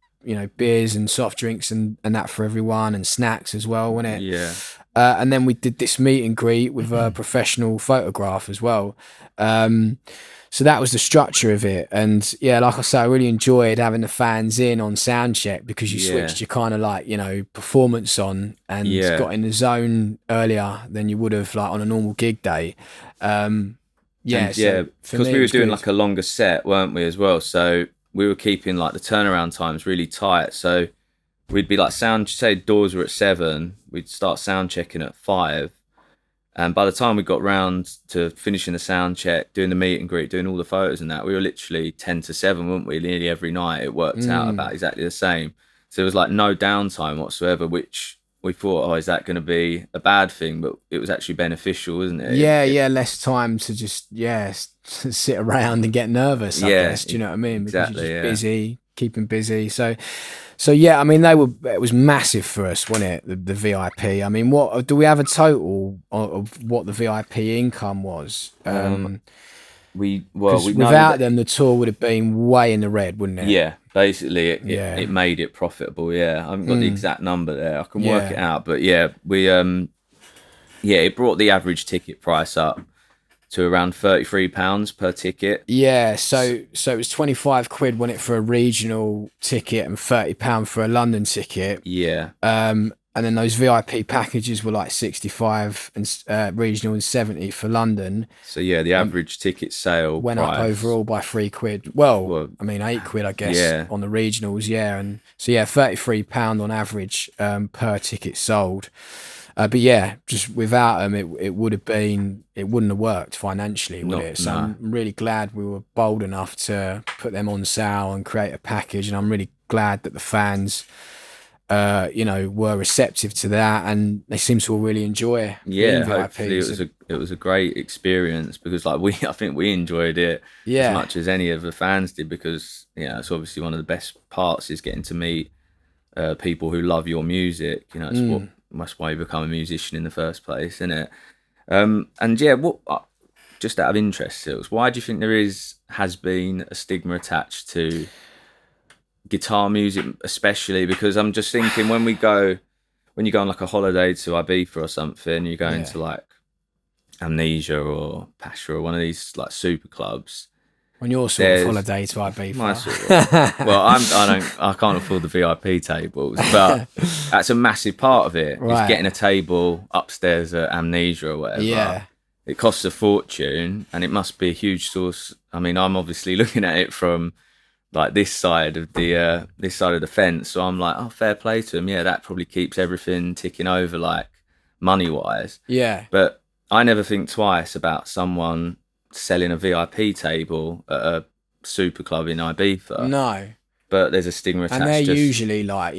beers and soft drinks and that for everyone, and snacks as well, wasn't it? Yeah. And then we did this meet and greet with a professional photograph as well. So that was the structure of it. And like I say, I really enjoyed having the fans in on sound check, because you switched your kind of like, performance on and got in the zone earlier than you would have like on a normal gig day. Because we were doing like a longer set, weren't we, as well? So we were keeping like the turnaround times really tight. So we'd be like say doors were at 7, we'd start sound checking at 5. And by the time we got round to finishing the sound check, doing the meet and greet, doing all the photos and that, we were literally 10 to 7, weren't we? Nearly every night. It worked out about exactly the same. So there was like no downtime whatsoever, which we thought, is that going to be a bad thing? But it was actually beneficial, wasn't it? Less time to just, sit around and get nervous, I guess. Do you know what I mean? Because exactly, you're just busy, keeping busy. So I mean, it was massive for us, wasn't it? The VIP. I mean, what do we have a total of what the VIP income was? Without them, the tour would have been way in the red, wouldn't it? Yeah, basically, it made it profitable. Yeah, I haven't got the exact number there. I can work it out, but we it brought the average ticket price up to around £33 per ticket. Yeah, so it was 25 quid, wasn't it, for a regional ticket and £30 for a London ticket. Yeah. And then those VIP packages were like 65 and regional and 70 for London. So yeah, the average ticket sale went price up overall by £3. Well, I mean £8, I guess, on the regionals. Yeah, and so yeah, £33 on average per ticket sold. But yeah, just without them, it wouldn't have worked financially, would it? So I'm really glad we were bold enough to put them on sale and create a package, and I'm really glad that the fans, were receptive to that, and they seem to all really enjoy. Yeah, hopefully it was a great experience, because like I think we enjoyed it as much as any of the fans did, because it's obviously one of the best parts is getting to meet people who love your music. That's why you become a musician in the first place, isn't it? And yeah, what just out of interest, Silks, why do you think there has been a stigma attached to guitar music, especially? Because I'm just thinking, when you go on like a holiday to Ibiza or something, you go into like Amnesia or Pasha or one of these like super clubs. On your sort of holiday to Ibiza. My sort of. Well, I can't afford the VIP tables, but that's a massive part of it. Right. Is getting a table upstairs at Amnesia or whatever. Yeah. It costs a fortune, and it must be a huge source. I mean, I'm obviously looking at it from like this side of the fence, so I'm like, oh, fair play to them. Yeah, that probably keeps everything ticking over, like money wise. Yeah. But I never think twice about someone selling a VIP table at a super club in Ibiza. No. But there's a stigma attached. And they're usually like,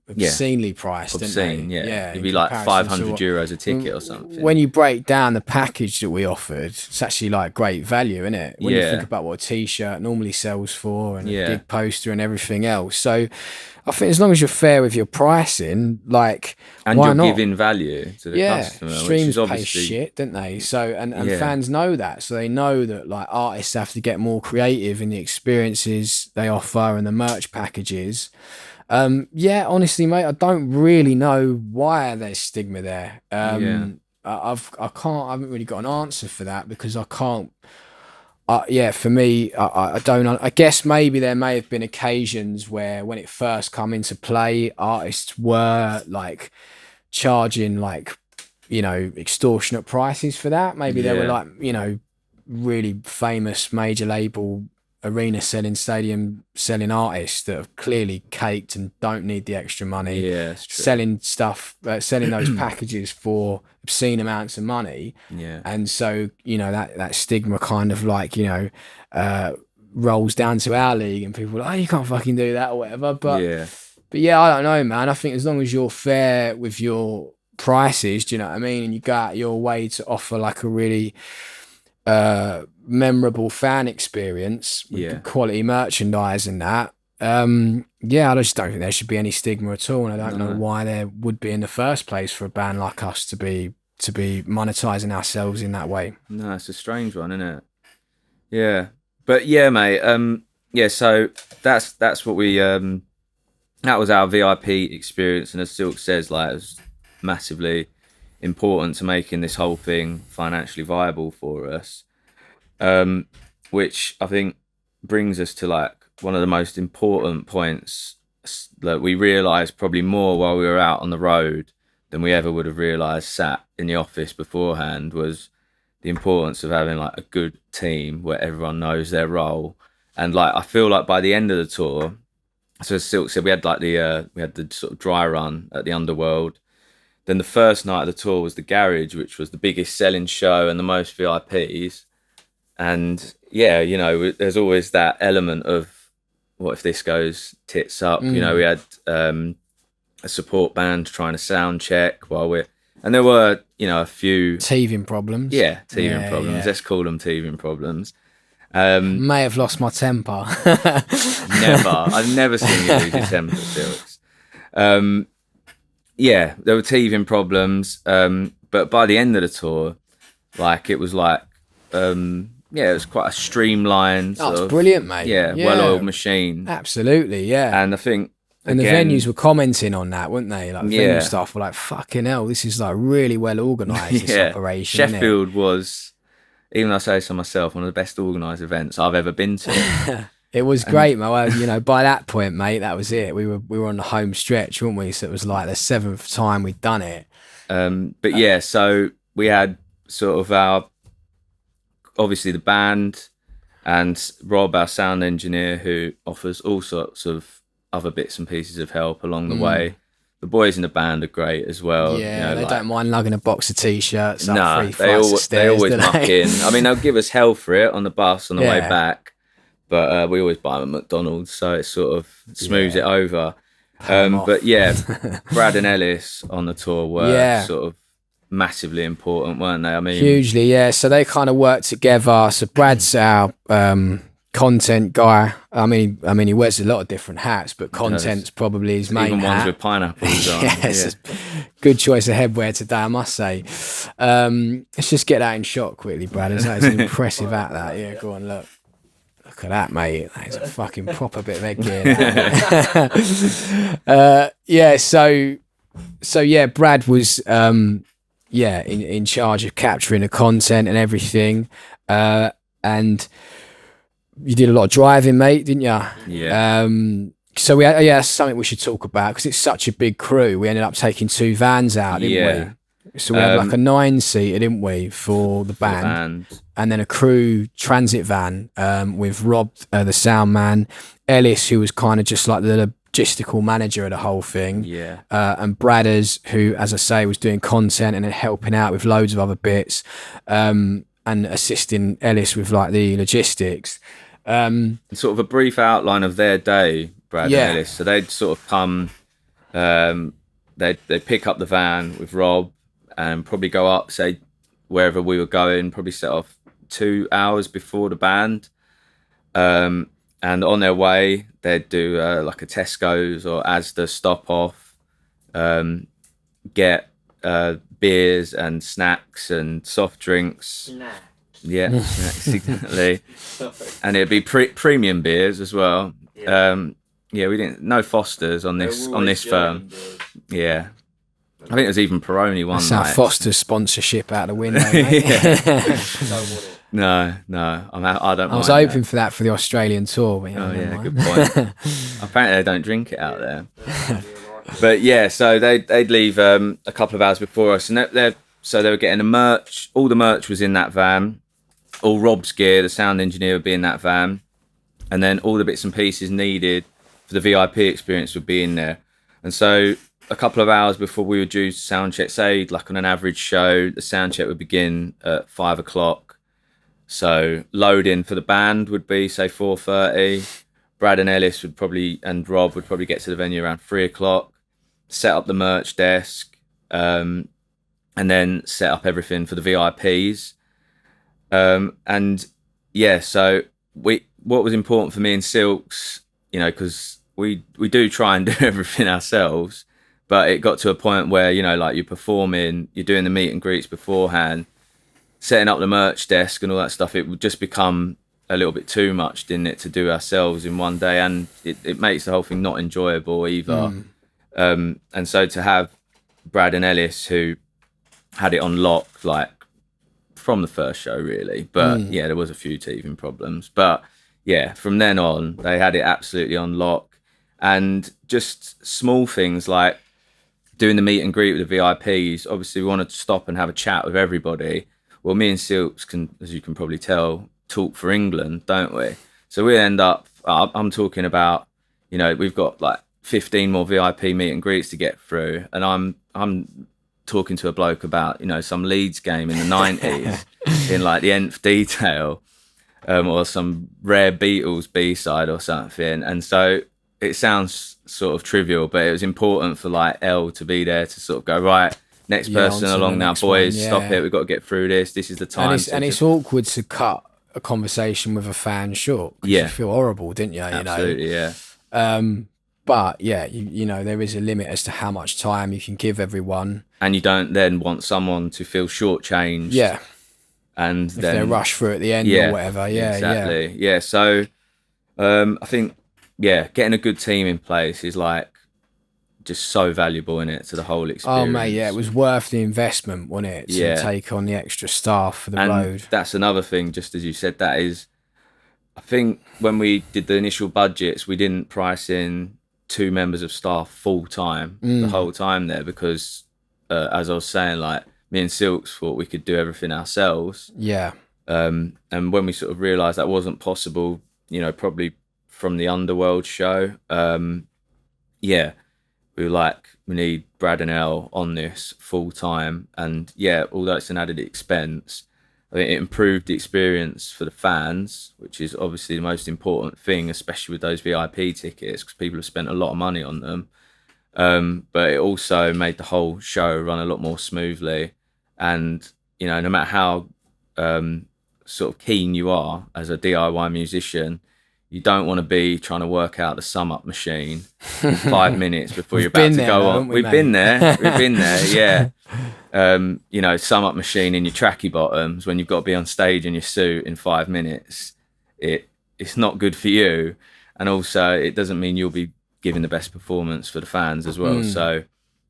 obscenely priced, obscene, yeah. It'd be like €500 a ticket or something. When you break down the package that we offered, it's actually like great value, isn't it? When you think about what a t-shirt normally sells for, and a big poster and everything else. So I think as long as you're fair with your pricing, like, and why you're not? Giving value to the customer, streams which is obviously pay shit, don't they? So and fans know that, so they know that like artists have to get more creative in the experiences they offer and the merch packages. Honestly, mate, I don't really know why there's stigma there. I haven't really got an answer for that, because I can't. For me, I don't know. I guess maybe there may have been occasions where, when it first come into play, artists were like charging like, extortionate prices for that. Maybe they were like, really famous major label, arena selling, stadium selling artists that have clearly caked and don't need the extra money. Yeah, it's true. Selling those packages for obscene amounts of money. Yeah. And so, that stigma kind of like, rolls down to our league, and people are like, oh, you can't fucking do that or whatever. But I don't know, man. I think as long as you're fair with your prices, do you know what I mean? And you go out your way to offer like a really memorable fan experience with good quality merchandise and that. I just don't think there should be any stigma at all, and I don't know why there would be in the first place for a band like us to be monetizing ourselves in that way. No, it's a strange one, isn't it? Yeah, but yeah, mate. So that's what we that was our VIP experience, and as Silk says, like, it was massively important to making this whole thing financially viable for us, which I think brings us to like one of the most important points that we realised probably more while we were out on the road than we ever would have realised sat in the office beforehand, was the importance of having like a good team where everyone knows their role. And like, I feel like by the end of the tour, so as Silk said, we had like the sort of dry run at the Underworld. Then the first night of the tour was the Garage, which was the biggest selling show and the most VIPs. And there's always that element of, what if this goes tits up? We had a support band trying to sound check and there were, a few teething problems. Yeah, teething problems. Let's call them teething problems. May have lost my temper. Never. I've never seen you lose your temper, Silks. There were teething problems, but by the end of the tour, like, it was like, it was quite a streamlined. Oh, it's brilliant, mate. Yeah, well-oiled machine. Absolutely, yeah. And I think, and again, the venues were commenting on that, weren't they? Like, venue staff were like, "Fucking hell, this is like really well organised. This operation." Sheffield was even I say so myself, one of the best organised events I've ever been to. It was great, man. You know, by that point, mate, that was it. We were on the home stretch, weren't we? So it was like the 7th time we'd done it. But yeah, so we had sort of obviously the band and Rob, our sound engineer, who offers all sorts of other bits and pieces of help along the way. The boys in the band are great as well. Yeah, they don't mind lugging a box of t-shirts up 3 flights of stairs. They always muck in. I mean, they'll give us hell for it on the bus on the way back, but we always buy them at McDonald's, so it sort of smooths it over. But yeah, Brad and Ellis on the tour were sort of massively important, weren't they? I mean, hugely, yeah. So they kind of work together. So Brad's our content guy. I mean, he wears a lot of different hats, but content's probably his main even hat. ones with pineapples on. Yes, good choice of headwear today, I must say. Let's just get that in shot quickly, Brad. It's an impressive hat, that. Yeah, go on, look. Look at that, mate. That is a fucking proper bit of headgear. So yeah, Brad was in charge of capturing the content and everything. And you did a lot of driving, mate, didn't you? Yeah. So that's something we should talk about, because it's such a big crew. We ended up taking 2 vans out, didn't we? So we had like a 9-seater, didn't we, for the band, and then a crew transit van with Rob, the sound man, Ellis, who was kind of just like the logistical manager of the whole thing, and Bradders, who, as I say, was doing content and then helping out with loads of other bits, and assisting Ellis with like the logistics. Sort of a brief outline of their day, Brad and Ellis. So they'd sort of come, they'd pick up the van with Rob and probably go up, say, wherever we were going, probably set off 2 hours before the band. And on their way, they'd do like a Tesco's or Asda stop off, get beers and snacks and soft drinks. Yeah, snacks, exactly. And it'd be premium beers as well. We didn't, no Fosters on this firm. Yeah. I think there's even Peroni one That's night. our Foster's sponsorship out the window, mate. No, I don't. I was hoping for that for the Australian tour. But, good point. Apparently they don't drink it out there. But yeah, so they'd leave a couple of hours before us, and so they were getting the merch. All the merch was in that van. All Rob's gear, the sound engineer, would be in that van, and then all the bits and pieces needed for the VIP experience would be in there. And so a couple of hours before we were due to sound check, say like on an average show, the sound check would begin at 5 o'clock. So load in for the band would be, say, 4:30. Brad and Ellis and Rob would probably get to the venue around 3 o'clock, set up the merch desk, and then set up everything for the VIPs. So what was important for me and Silks, because we do try and do everything ourselves, but it got to a point where, like you're performing, you're doing the meet and greets beforehand, setting up the merch desk and all that stuff, it would just become a little bit too much, didn't it, to do ourselves in one day, and it makes the whole thing not enjoyable either. And so to have Brad and Ellis, who had it on lock, like from the first show really, but there was a few teething problems, but from then on they had it absolutely on lock. And just small things like doing the meet and greet with the VIPs, obviously we wanted to stop and have a chat with everybody. Well, me and Silks can, as you can probably tell, talk for England, don't we? So we end up, I'm talking about, we've got like 15 more VIP meet and greets to get through, and I'm talking to a bloke about, some Leeds game in the 90s in like the nth detail, or some rare Beatles B-side or something. And so it sounds sort of trivial, but it was important for like Elle to be there to sort of go, right, next person along now, boys, stop it, we've got to get through this. This is the time. And it's awkward to cut a conversation with a fan short. Yeah. You feel horrible, didn't you? Absolutely, yeah. But yeah, there is a limit as to how much time you can give everyone. And you don't then want someone to feel shortchanged. Yeah. And if they're rushed through at the end or whatever. Yeah, exactly. Yeah. So I think, getting a good team in place is like just so valuable in it to the whole experience. Oh mate, yeah, it was worth the investment, wasn't it, to take on the extra staff for the road. That's another thing, just as you said, that is, I think when we did the initial budgets, we didn't price in 2 members of staff full time the whole time there, because as I was saying, like, me and Silks thought we could do everything ourselves. Yeah. And when we sort of realised that wasn't possible, you know, probably from the Underworld show, we were like, we need Brad and Elle on this full time. And yeah, although it's an added expense, I think it improved the experience for the fans, which is obviously the most important thing, especially with those VIP tickets, because people have spent a lot of money on them. But it also made the whole show run a lot more smoothly. And, you know, no matter how sort of keen you are as a DIY musician, you don't want to be trying to work out the sum up machine in 5 minutes before you're about to go on. We've been there, yeah. You know, sum up machine in your tracky bottoms when you've got to be on stage in your suit in 5 minutes. It's not good for you, and also it doesn't mean you'll be giving the best performance for the fans as well. So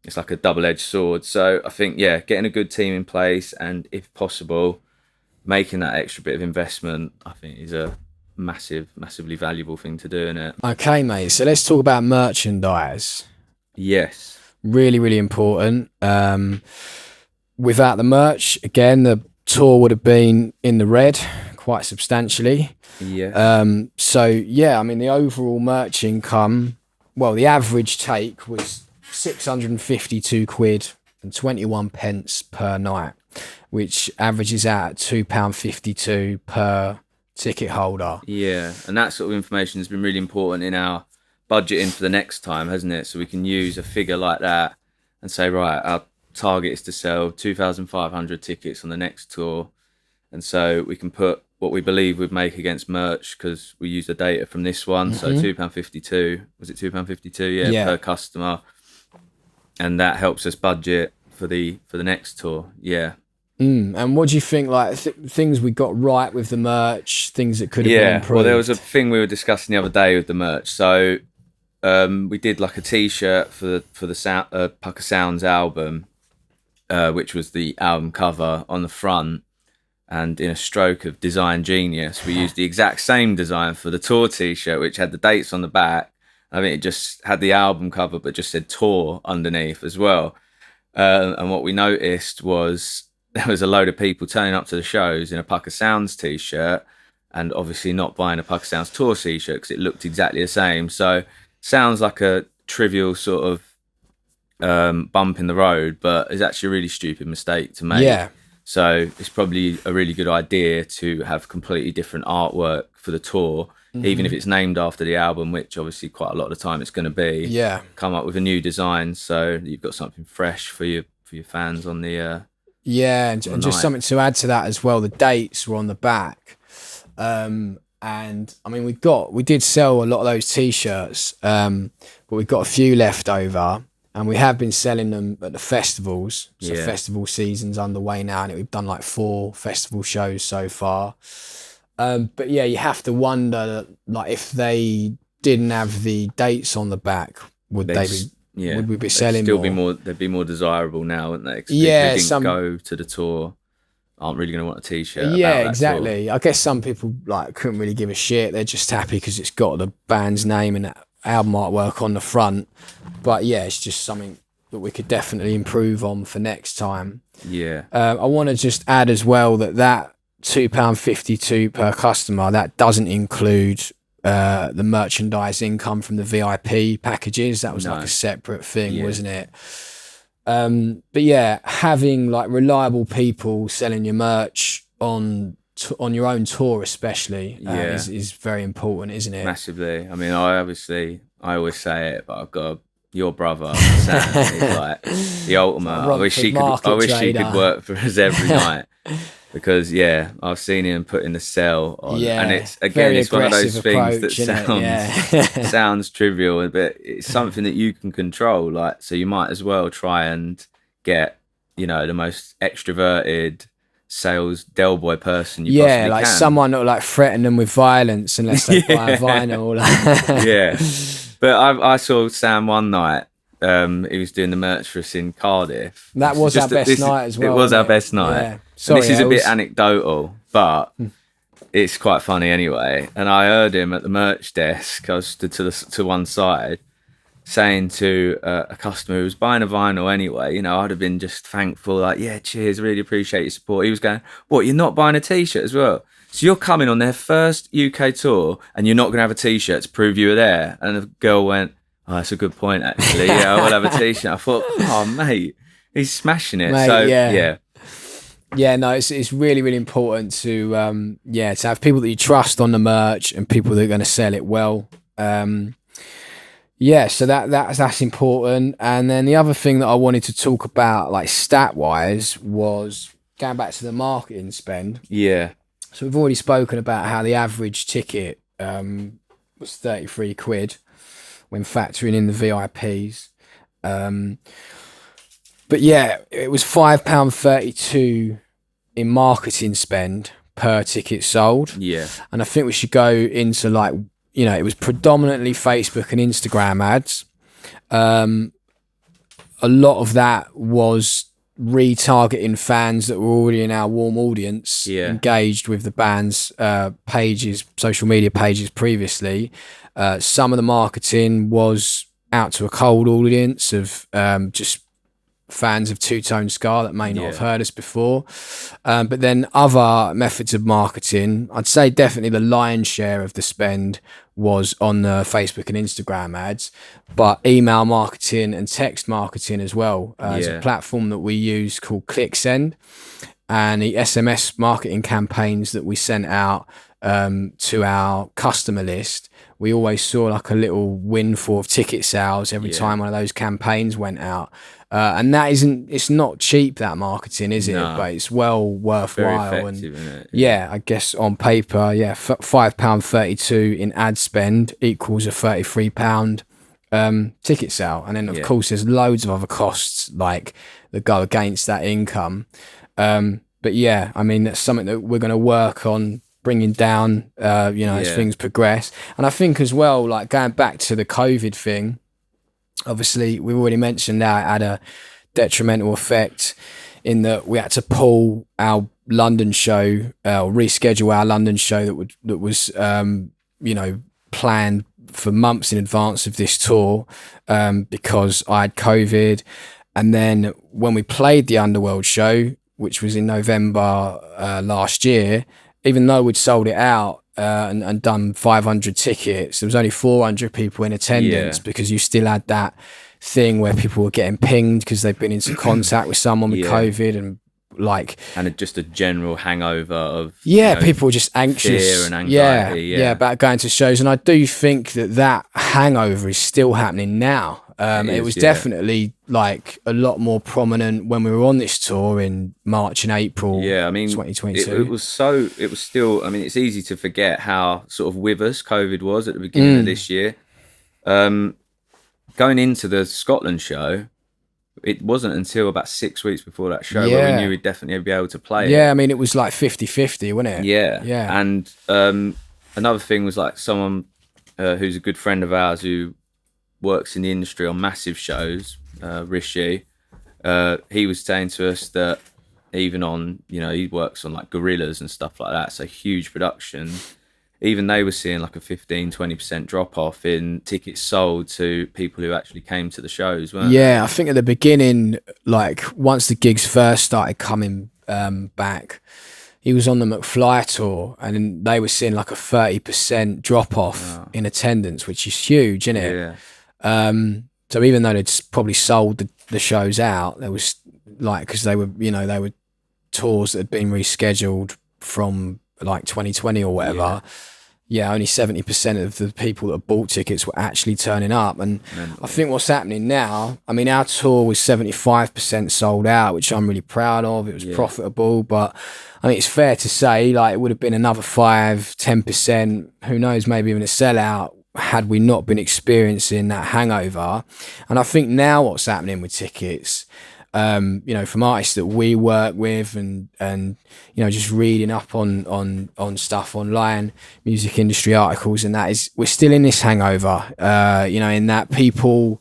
it's like a double-edged sword. So I think, yeah, getting a good team in place, and if possible, making that extra bit of investment, I think is a massively valuable thing to do in it. Okay, mate. So let's talk about merchandise. Yes. Really, really important. Without the merch, again, the tour would have been in the red quite substantially. Yeah. So yeah, I mean, the overall merch income, well, the average take was 652 quid and 21 pence per night, which averages out at £2.52 per ticket holder. Yeah, and that sort of information has been really important in our budgeting for the next time, hasn't it? So we can use a figure like that and say, right, our target is to sell 2,500 tickets on the next tour, and so we can put what we believe we'd make against merch, because we use the data from this one. So £2.52, was it £2.52? Yeah, per customer, and that helps us budget for the next tour. Yeah. And what do you think, like, things we got right with the merch, things that could have been improved? Well, there was a thing we were discussing the other day with the merch. So we did like a T-shirt for the Pucker Sounds album, which was the album cover on the front. And in a stroke of design genius, we used the exact same design for the tour T-shirt, which had the dates on the back. I think it just had the album cover, but just said tour underneath as well. And what we noticed was there was a load of people turning up to the shows in a Pucker Sounds T-shirt, and obviously not buying a Pucker Sounds tour T-shirt because it looked exactly the same. So sounds like a trivial sort of bump in the road, but it's actually a really stupid mistake to make. Yeah. So it's probably a really good idea to have completely different artwork for the tour, even if it's named after the album, which obviously quite a lot of the time it's going to be. Yeah. Come up with a new design so you've got something fresh for your fans on the yeah, and just something to add to that as well. The dates were on the back, and I mean we did sell a lot of those T-shirts, but we've got a few left over, and we have been selling them at the festivals. So festival season's underway now, and we've done like 4 festival shows so far. But yeah, you have to wonder, like, if they didn't have the dates on the back, would we be selling more? They'd be more desirable now, wouldn't they? Yeah, people who didn't go to the tour aren't really going to want a T-shirt. Yeah, exactly. I guess some people like couldn't really give a shit. They're just happy because it's got the band's name and album artwork on the front. But yeah, it's just something that we could definitely improve on for next time. Yeah. I want to just add as well that £2.52 per customer, that doesn't include the merchandise income from the VIP packages. That was like a separate thing, wasn't it? But yeah, having like reliable people selling your merch on your own tour especially is very important, isn't it? Massively. I mean, I always say it, but I've got your brother Sam is like the ultimate. I wish he could work for us every night. Because I've seen him putting the sell on, and it's one of those things that sounds trivial, but it's something that you can control. Like, so you might as well try and get, the most extroverted sales Del Boy person you possibly like can. Someone that will like threaten them with violence unless they buy a vinyl. But I saw Sam one night, he was doing the merch for us in Cardiff. That was our best night as well. It was our best night. Yeah. Sorry, this is a bit anecdotal, but it's quite funny anyway. And I heard him at the merch desk. I was stood to one side, saying to a customer who was buying a vinyl anyway, you know, I'd have been just thankful, like, yeah, cheers, really appreciate your support. He was going, what, you're not buying a T-shirt as well? So you're coming on their first UK tour and you're not going to have a T-shirt to prove you were there? And the girl went, oh, that's a good point, actually. Yeah, I will have a T-shirt. I thought, oh, mate, he's smashing it. Mate, so, yeah. Yeah, no, it's really, really important to to have people that you trust on the merch and people that are going to sell it well. So that's important. And then the other thing that I wanted to talk about, like stat wise, was going back to the marketing spend. Yeah. So we've already spoken about how the average ticket was 33 quid when factoring in the VIPs. But yeah, it was £5.32 in marketing spend per ticket sold. Yeah. And I think we should go into like, you know, it was predominantly Facebook and Instagram ads. A lot of that was retargeting fans that were already in our warm audience, engaged with the band's pages, social media pages previously. Some of the marketing was out to a cold audience of just fans of Two Tone Scar that may not have heard us before. But then other methods of marketing, I'd say definitely the lion's share of the spend was on the Facebook and Instagram ads, but email marketing and text marketing as well. There's a platform that we use called ClickSend, and the SMS marketing campaigns that we sent out to our customer list, we always saw like a little windfall of ticket sales every time one of those campaigns went out. And it's not cheap, that marketing, is it? No. But it's well worthwhile. Very effective, isn't it? Yeah, I guess on paper, £5.32 in ad spend equals a £33 ticket sale. And then of course there's loads of other costs like that go against that income. But yeah, I mean, that's something that we're going to work on bringing down, as things progress. And I think as well, like going back to the COVID thing, obviously we've already mentioned that it had a detrimental effect in that we had to pull our London show, or reschedule our London show that was planned for months in advance of this tour, because I had COVID. And then when we played the Underworld show, which was in November last year, even though we'd sold it out and done 500 tickets, there was only 400 people in attendance because you still had that thing where people were getting pinged because they've been into contact with someone with COVID, and just a general hangover of people were just anxious, fear and anxiety, about going to shows. And I do think that hangover is still happening now. It was definitely like a lot more prominent when we were on this tour in March and April. I mean, 2022. It was still. I mean, it's easy to forget how sort of with us COVID was at the beginning of this year. Going into the Scotland show, it wasn't until about 6 weeks before that show where we knew we'd definitely be able to play it. I mean, it was like 50-50, wasn't it? Yeah. And another thing was like someone who's a good friend of ours who works in the industry on massive shows, Rishi, he was saying to us that even on, he works on like Gorillas and stuff like that, so huge production, even they were seeing like a 15-20% drop off in tickets sold to people who actually came to the shows, weren't they? I think at the beginning, like once the gigs first started coming back, he was on the McFly tour and they were seeing like a 30% drop off in attendance, which is huge, isn't it? So even though they'd probably sold the shows out, there was like, because they were tours that had been rescheduled from like 2020 or whatever. Only 70% of the people that bought tickets were actually turning up. And I think what's happening now, I mean, our tour was 75% sold out, which I'm really proud of. It was profitable, but I mean, it's fair to say like it would have been another 5-10%, who knows, maybe even a sellout, had we not been experiencing that hangover. And I think now what's happening with tickets, from artists that we work with and just reading up on stuff online, music industry articles, and that is, we're still in this hangover, in that people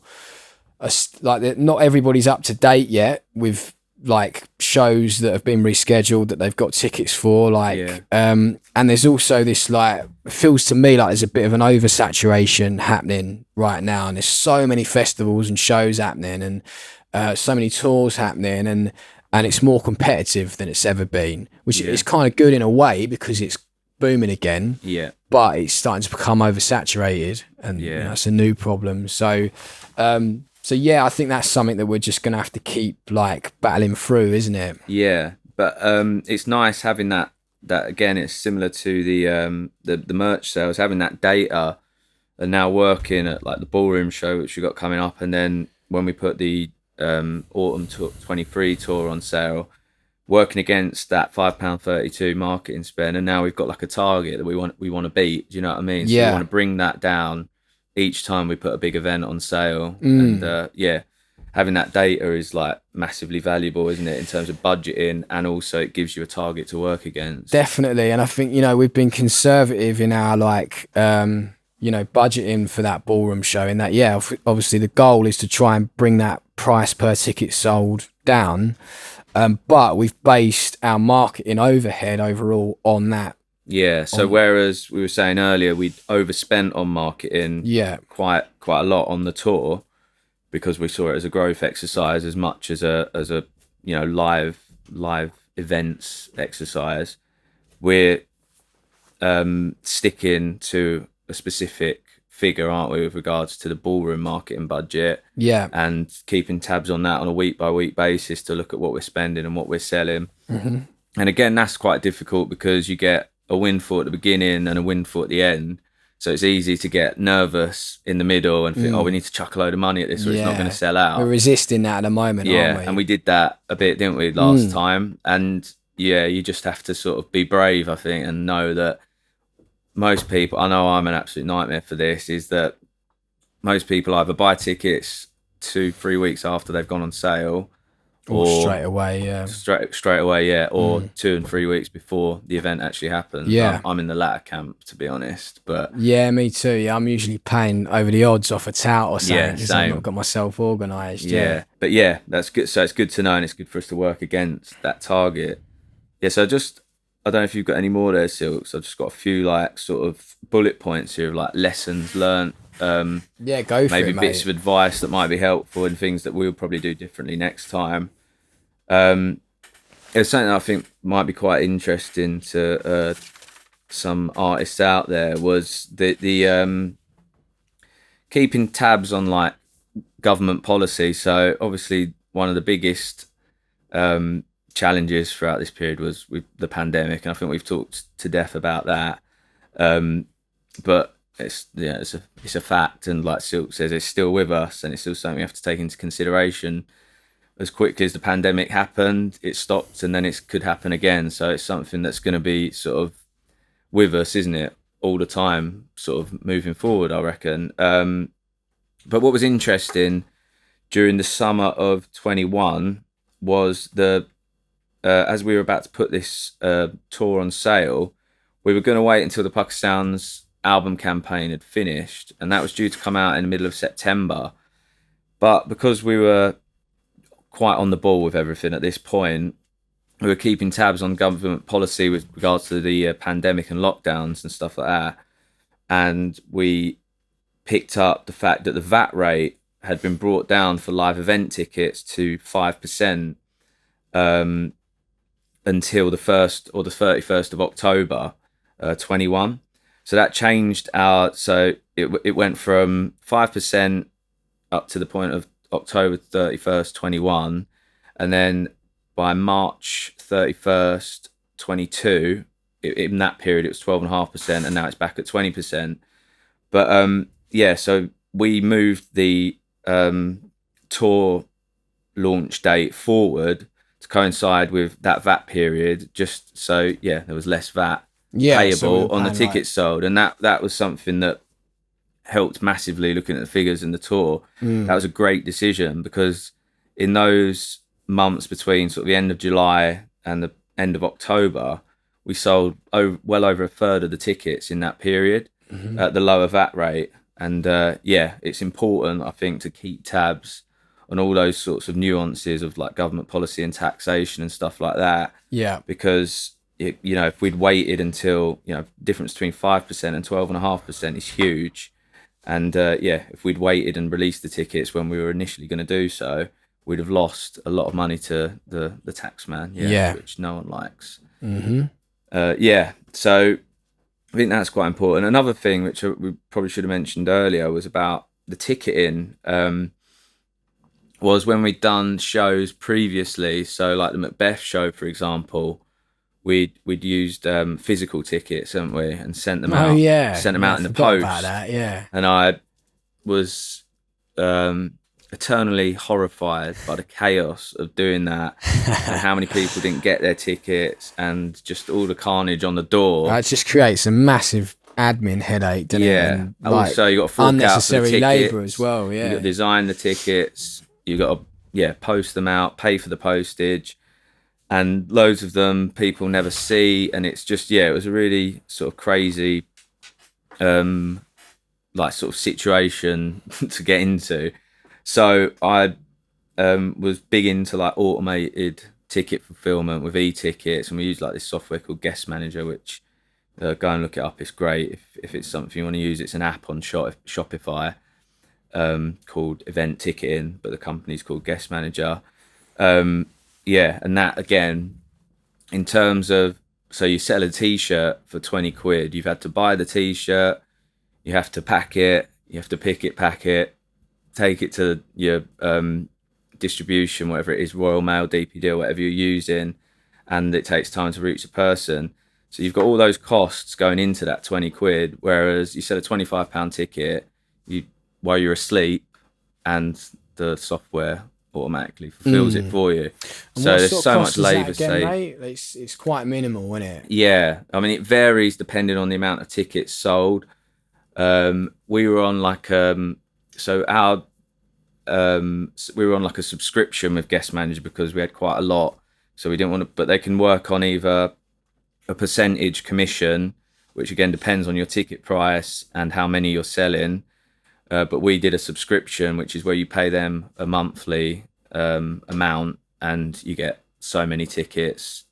like not everybody's up to date yet with like shows that have been rescheduled that they've got tickets for, like and there's also this, like, it feels to me like there's a bit of an oversaturation happening right now, and there's so many festivals and shows happening, and so many tours happening, and it's more competitive than it's ever been, which is kind of good in a way because it's booming again, but it's starting to become oversaturated, and you know, it's a new problem. So so yeah, I think that's something that we're just gonna have to keep like battling through, isn't it? Yeah, but it's nice having that again. It's similar to the merch sales, having that data, and now working at like the ballroom show which we got coming up, and then when we put the autumn 23 tour on sale, working against that £5.32 marketing spend, and now we've got like a target that we want to beat. Do you know what I mean? So we want to bring that down each time we put a big event on sale. And having that data is like massively valuable, isn't it, in terms of budgeting, and also it gives you a target to work against. Definitely. And I think, you know, we've been conservative in our like you know, budgeting for that ballroom show, in that obviously the goal is to try and bring that price per ticket sold down, but we've based our marketing overhead overall on that. Yeah, so whereas we were saying earlier we'd overspent on marketing quite a lot on the tour because we saw it as a growth exercise as much as a you know, live events exercise, we're sticking to a specific figure, aren't we, with regards to the ballroom marketing budget, and keeping tabs on that on a week by week basis to look at what we're spending and what we're selling. And again, that's quite difficult because you get a windfall at the beginning and a windfall at the end, so it's easy to get nervous in the middle and think, oh, we need to chuck a load of money at this or it's not going to sell out. We're resisting that at the moment, aren't we? And we did that a bit, didn't we, last time? And you just have to sort of be brave, I think, and know that most people, I know I'm an absolute nightmare for this, is that most people either buy tickets 2-3 weeks after they've gone on sale, or straight away, straight away, or 2 and 3 weeks before the event actually happens. I'm in the latter camp, to be honest. But me too. I'm usually paying over the odds off a tout or something because I've not got myself organised. But that's good. So it's good to know, and it's good for us to work against that target. So I don't know if you've got any more there, Silks. I've just got a few like sort of bullet points here of like lessons learned. Go for it, maybe mate. Bits of advice that might be helpful and things that we'll probably do differently next time. It's something I think might be quite interesting to some artists out there, was the keeping tabs on like government policy. So obviously one of the biggest challenges throughout this period was with the pandemic, and I think we've talked to death about that. But it's a fact, and like Silk says, it's still with us, and it's still something we have to take into consideration. As quickly as the pandemic happened, it stopped, and then it could happen again. So it's something that's going to be sort of with us, isn't it, all the time, sort of moving forward, I reckon. But what was interesting during the summer of 21 was as we were about to put this tour on sale, we were going to wait until the Pakistan's album campaign had finished, and that was due to come out in the middle of September. But because we were quite on the ball with everything at this point, we were keeping tabs on government policy with regards to the pandemic and lockdowns and stuff like that. And we picked up the fact that the VAT rate had been brought down for live event tickets to 5% until the 1st or the 31st of October 21. So that changed so it went from 5% up to the point of October 31st, 21, and then by March 31st, 22, in that period it was 12.5%, and now it's back at 20%. But so we moved the tour launch date forward to coincide with that VAT period, just so there was less VAT payable on the tickets sold, and that was something that helped massively. Looking at the figures in the tour, that was a great decision, because in those months between sort of the end of July and the end of October, we sold well over a third of the tickets in that period at the lower VAT rate. And it's important, I think, to keep tabs on all those sorts of nuances of like government policy and taxation and stuff like that. Yeah. Because if we'd waited until, difference between 5% and 12.5% is huge. And if we'd waited and released the tickets when we were initially going to do so, we'd have lost a lot of money to the tax man, which no one likes. So I think that's quite important. Another thing which we probably should have mentioned earlier was about the ticketing. Was when we'd done shows previously, so like the Macbeth show, for example, we'd used physical tickets, haven't we, and sent them out. Sent them out in the post. About that, yeah. And I was eternally horrified by the chaos of doing that, and how many people didn't get their tickets, and just all the carnage on the door. It just creates a massive admin headache, doesn't it? And also you got to fork unnecessary labour as well. Yeah, you got to design the tickets. You got to post them out, pay for the postage, and loads of them people never see, and it's just it was a really sort of crazy sort of situation to get into. So I was big into like automated ticket fulfillment with e-tickets, and we use like this software called Guest Manager, which go and look it up. It's great if it's something you want to use. It's an app on Shopify called Event Ticketing, but the company's called Guest Manager. And that again, in terms of, so you sell a t-shirt for 20 quid, you've had to buy the t-shirt, you have to pack it, you have to pick it, pack it, take it to your distribution, whatever it is, Royal Mail, DPD, whatever you're using, and it takes time to reach the person. So you've got all those costs going into that 20 quid, whereas you sell a £25 ticket while you're asleep, and the software automatically fulfills it for you. And so there's so much labour saved. It's quite minimal, isn't it? Yeah, I mean it varies depending on the amount of tickets sold. We were on like we were on like a subscription with Guest Manager because we had quite a lot, so we didn't want to. But they can work on either a percentage commission, which again depends on your ticket price and how many you're selling. But we did a subscription, which is where you pay them a monthly amount, and you get so many tickets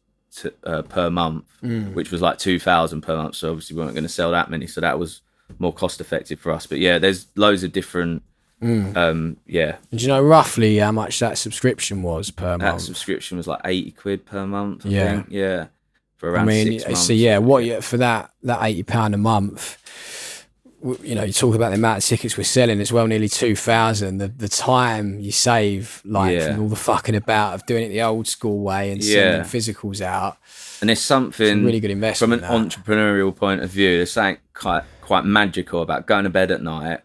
per month, which was like 2,000 per month. So obviously we weren't going to sell that many, so that was more cost effective for us. But yeah, there's loads of different. And do you know roughly how much that subscription was per month? That subscription was like 80 quid per month. I think. Yeah, for around 6 months. So for that £80 a month. You talk about the amount of tickets we're selling as well, nearly 2,000. The time you save, from all the fucking about of doing it the old school way and sending physicals out. And there's something really good investment from an entrepreneurial point of view. There's something quite magical about going to bed at night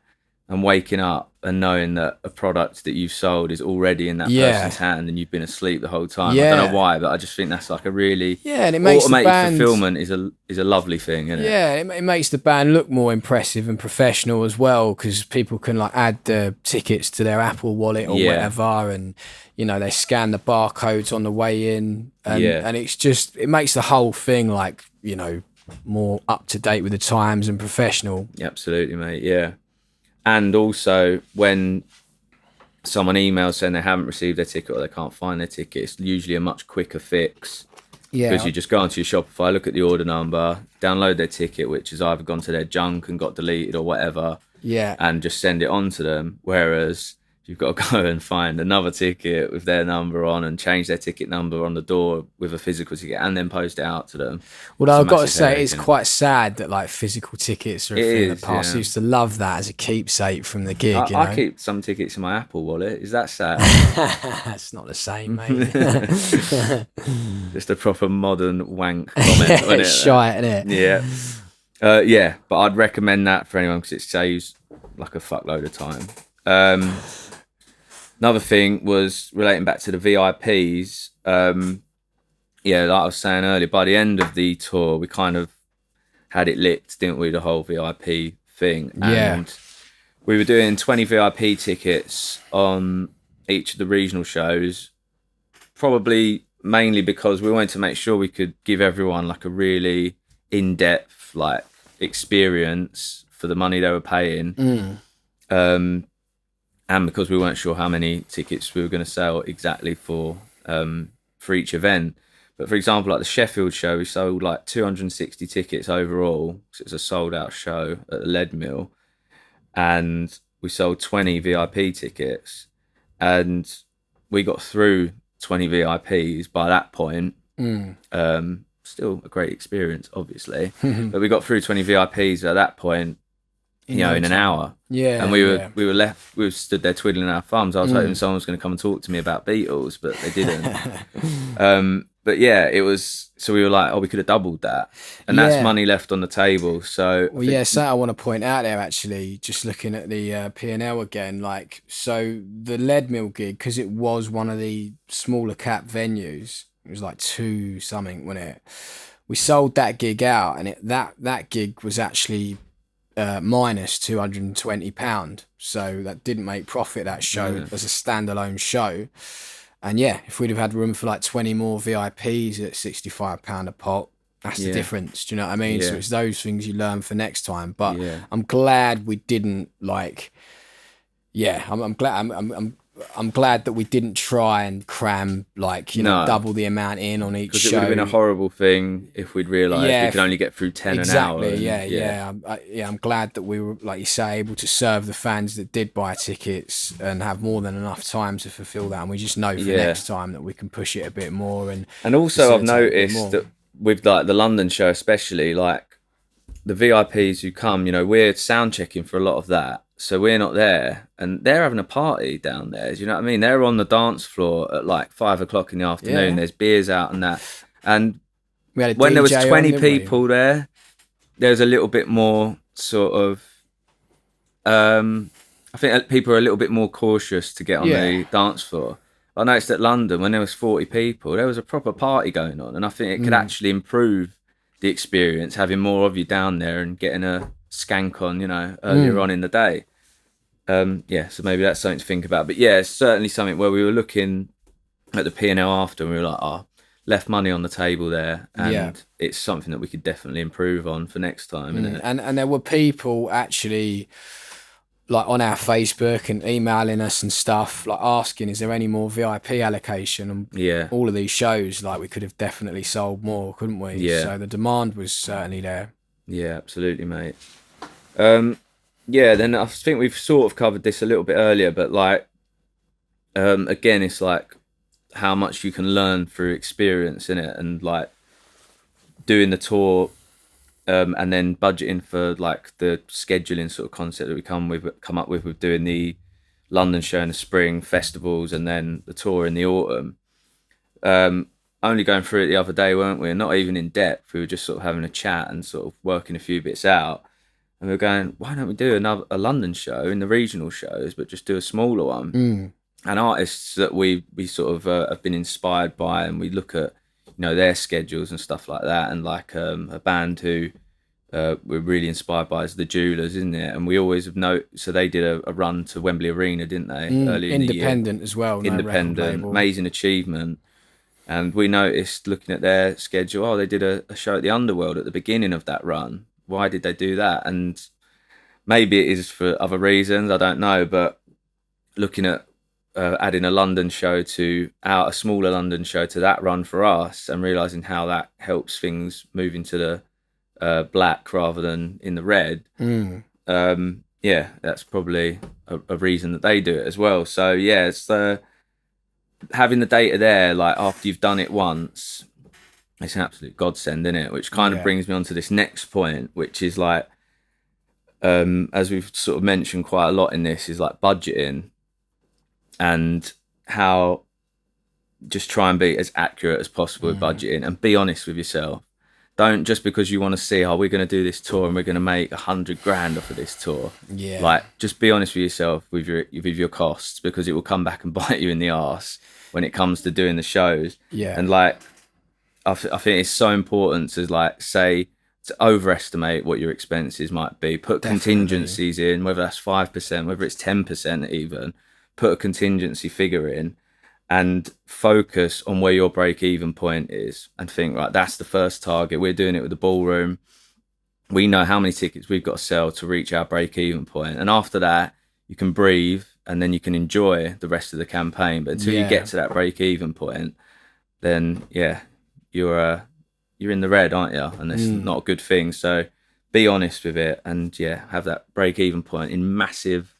and waking up and knowing that a product that you've sold is already in that person's hand, and you've been asleep the whole time. I don't know why, but I just think that's like a really and it makes automated fulfillment is a lovely thing, isn't it? Yeah, it makes the band look more impressive and professional as well, because people can like add the tickets to their Apple wallet or whatever, and they scan the barcodes on the way in, and it's just, it makes the whole thing like more up to date with the times and professional. Absolutely, mate. Yeah. And also, when someone emails saying they haven't received their ticket or they can't find their ticket, it's usually a much quicker fix. Yeah. Because you just go onto your Shopify, look at the order number, download their ticket, which has either gone to their junk and got deleted or whatever. Yeah. And just send it on to them. Whereas you've got to go and find another ticket with their number on and change their ticket number on the door with a physical ticket and then post it out to them. Well, I've got to say, it's quite sad that like physical tickets are a thing of the past. I used to love that as a keepsake from the gig. I keep some tickets in my Apple wallet. Is that sad? It's not the same, mate. Just a proper modern wank comment. It's shite, isn't it? Yeah. But I'd recommend that for anyone because it saves like a fuckload of time. Another thing was relating back to the VIPs. Like I was saying earlier, by the end of the tour, we kind of had it licked, didn't we? The whole VIP thing. And we were doing 20 VIP tickets on each of the regional shows, probably mainly because we wanted to make sure we could give everyone like a really in-depth like experience for the money they were paying. and because we weren't sure how many tickets we were going to sell exactly for each event. But for example, like the Sheffield show, we sold like 260 tickets overall. So it's a sold out show at the Lead Mill, and we sold 20 VIP tickets, and we got through 20 VIPs by that point. Still a great experience, obviously, but we got through 20 VIPs at that point, in an hour. Yeah, and we were stood there twiddling our thumbs. I was hoping someone was going to come and talk to me about Beatles, but they didn't. But yeah, it was. So we were like, we could have doubled that, and that's money left on the table. So so I want to point out there, actually, just looking at the P&L again, like, so the Lead Mill gig, because it was one of the smaller cap venues, it was like 2 something, wasn't it? We sold that gig out, and that gig was actually minus £220, so that didn't make profit, that show, as a standalone show. And yeah, if we'd have had room for like 20 more VIPs at £65 a pop, that's the difference. Do you know what I mean? So it's those things you learn for next time. But I'm glad we didn't I'm glad that we didn't try and cram double the amount in on each show. Because it would have been a horrible thing if we'd realised we could only get through 10 an hour. I'm glad that we were, like you say, able to serve the fans that did buy tickets and have more than enough time to fulfil that. And we just know for next time that we can push it a bit more. And also I've noticed that with like the London show especially, like the VIPs who come, we're sound checking for a lot of that. So we're not there, and they're having a party down there. Do you know what I mean? They're on the dance floor at like 5 o'clock in the afternoon. There's beers out and that. And when there was 20 people there was a little bit more sort of, I think people are a little bit more cautious to get on the dance floor. I noticed at London, when there was 40 people, there was a proper party going on. And I think it could actually improve the experience, having more of you down there and getting a skank on, earlier on in the day. So maybe that's something to think about. But yeah, it's certainly something where we were looking at the P&L after, and we were like, left money on the table there, and it's something that we could definitely improve on for next time, isn't it? And there were people actually like on our Facebook and emailing us and stuff, like asking, is there any more VIP allocation? And all of these shows, like, we could have definitely sold more, couldn't we? So the demand was certainly there. Yeah, absolutely, mate. Then I think we've sort of covered this a little bit earlier, but like, again, it's like how much you can learn through experience in it, and like doing the tour, and then budgeting for like the scheduling sort of concept that we come up with doing the London show in the spring, festivals, and then the tour in the autumn. Only going through it the other day, weren't we? Not even in depth. We were just sort of having a chat and sort of working a few bits out. And we were going, why don't we do a London show in the regional shows, but just do a smaller one? And artists that we sort of have been inspired by, and we look at their schedules and stuff like that. And like a band who we're really inspired by is the Jewelers, isn't it? And we always have so they did a run to Wembley Arena, didn't they? Early in the year. Independent as well. Independent, amazing achievement. And we noticed, looking at their schedule, they did a show at the Underworld at the beginning of that run. Why did they do that? And maybe it is for other reasons, I don't know. But looking at adding a London show a smaller London show to that run for us, and realising how that helps things move into the black rather than in the red. That's probably a reason that they do it as well. So yeah, it's having the data there, like after you've done it once, it's an absolute godsend, isn't it? Which kind of brings me on to this next point, which is like, as we've sort of mentioned quite a lot in this, is like budgeting, and how just try and be as accurate as possible with budgeting, and be honest with yourself. Don't, just because you want to see, we're going to do this tour and we're going to make 100 grand off of this tour. Like, just be honest with yourself with your costs, because it will come back and bite you in the arse when it comes to doing the shows. And like, I think it's so important to to overestimate what your expenses might be. Put contingencies in, whether that's 5%, whether it's 10% even. Put a contingency figure in, and focus on where your break-even point is, and think, right, that's the first target. We're doing it with the Ballroom. We know how many tickets we've got to sell to reach our break-even point. And after that, you can breathe and then you can enjoy the rest of the campaign. But until you get to that break-even point, then you're in the red, aren't you? And it's not a good thing. So be honest with it, and have that break-even point in massive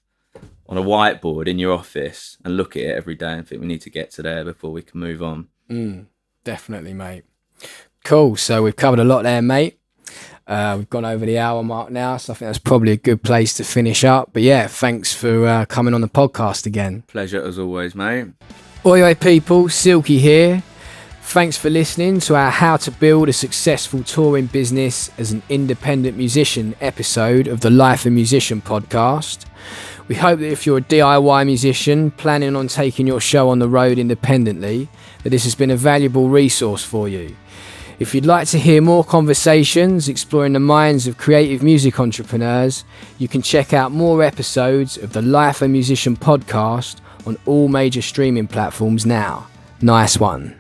on a whiteboard in your office, and look at it every day and think we need to get to there before we can move on. Definitely, mate. Cool. So we've covered a lot there, mate. We've gone over the hour mark now, so I think that's probably a good place to finish up. But thanks for coming on the podcast again. Pleasure as always, mate. Oi people, Silky here. Thanks for listening to our How to Build a Successful Touring Business as an Independent Musician episode of the Life of Musician podcast. We hope that if you're a DIY musician planning on taking your show on the road independently, that this has been a valuable resource for you. If you'd like to hear more conversations exploring the minds of creative music entrepreneurs, you can check out more episodes of the Life of Musician podcast on all major streaming platforms now. Nice one.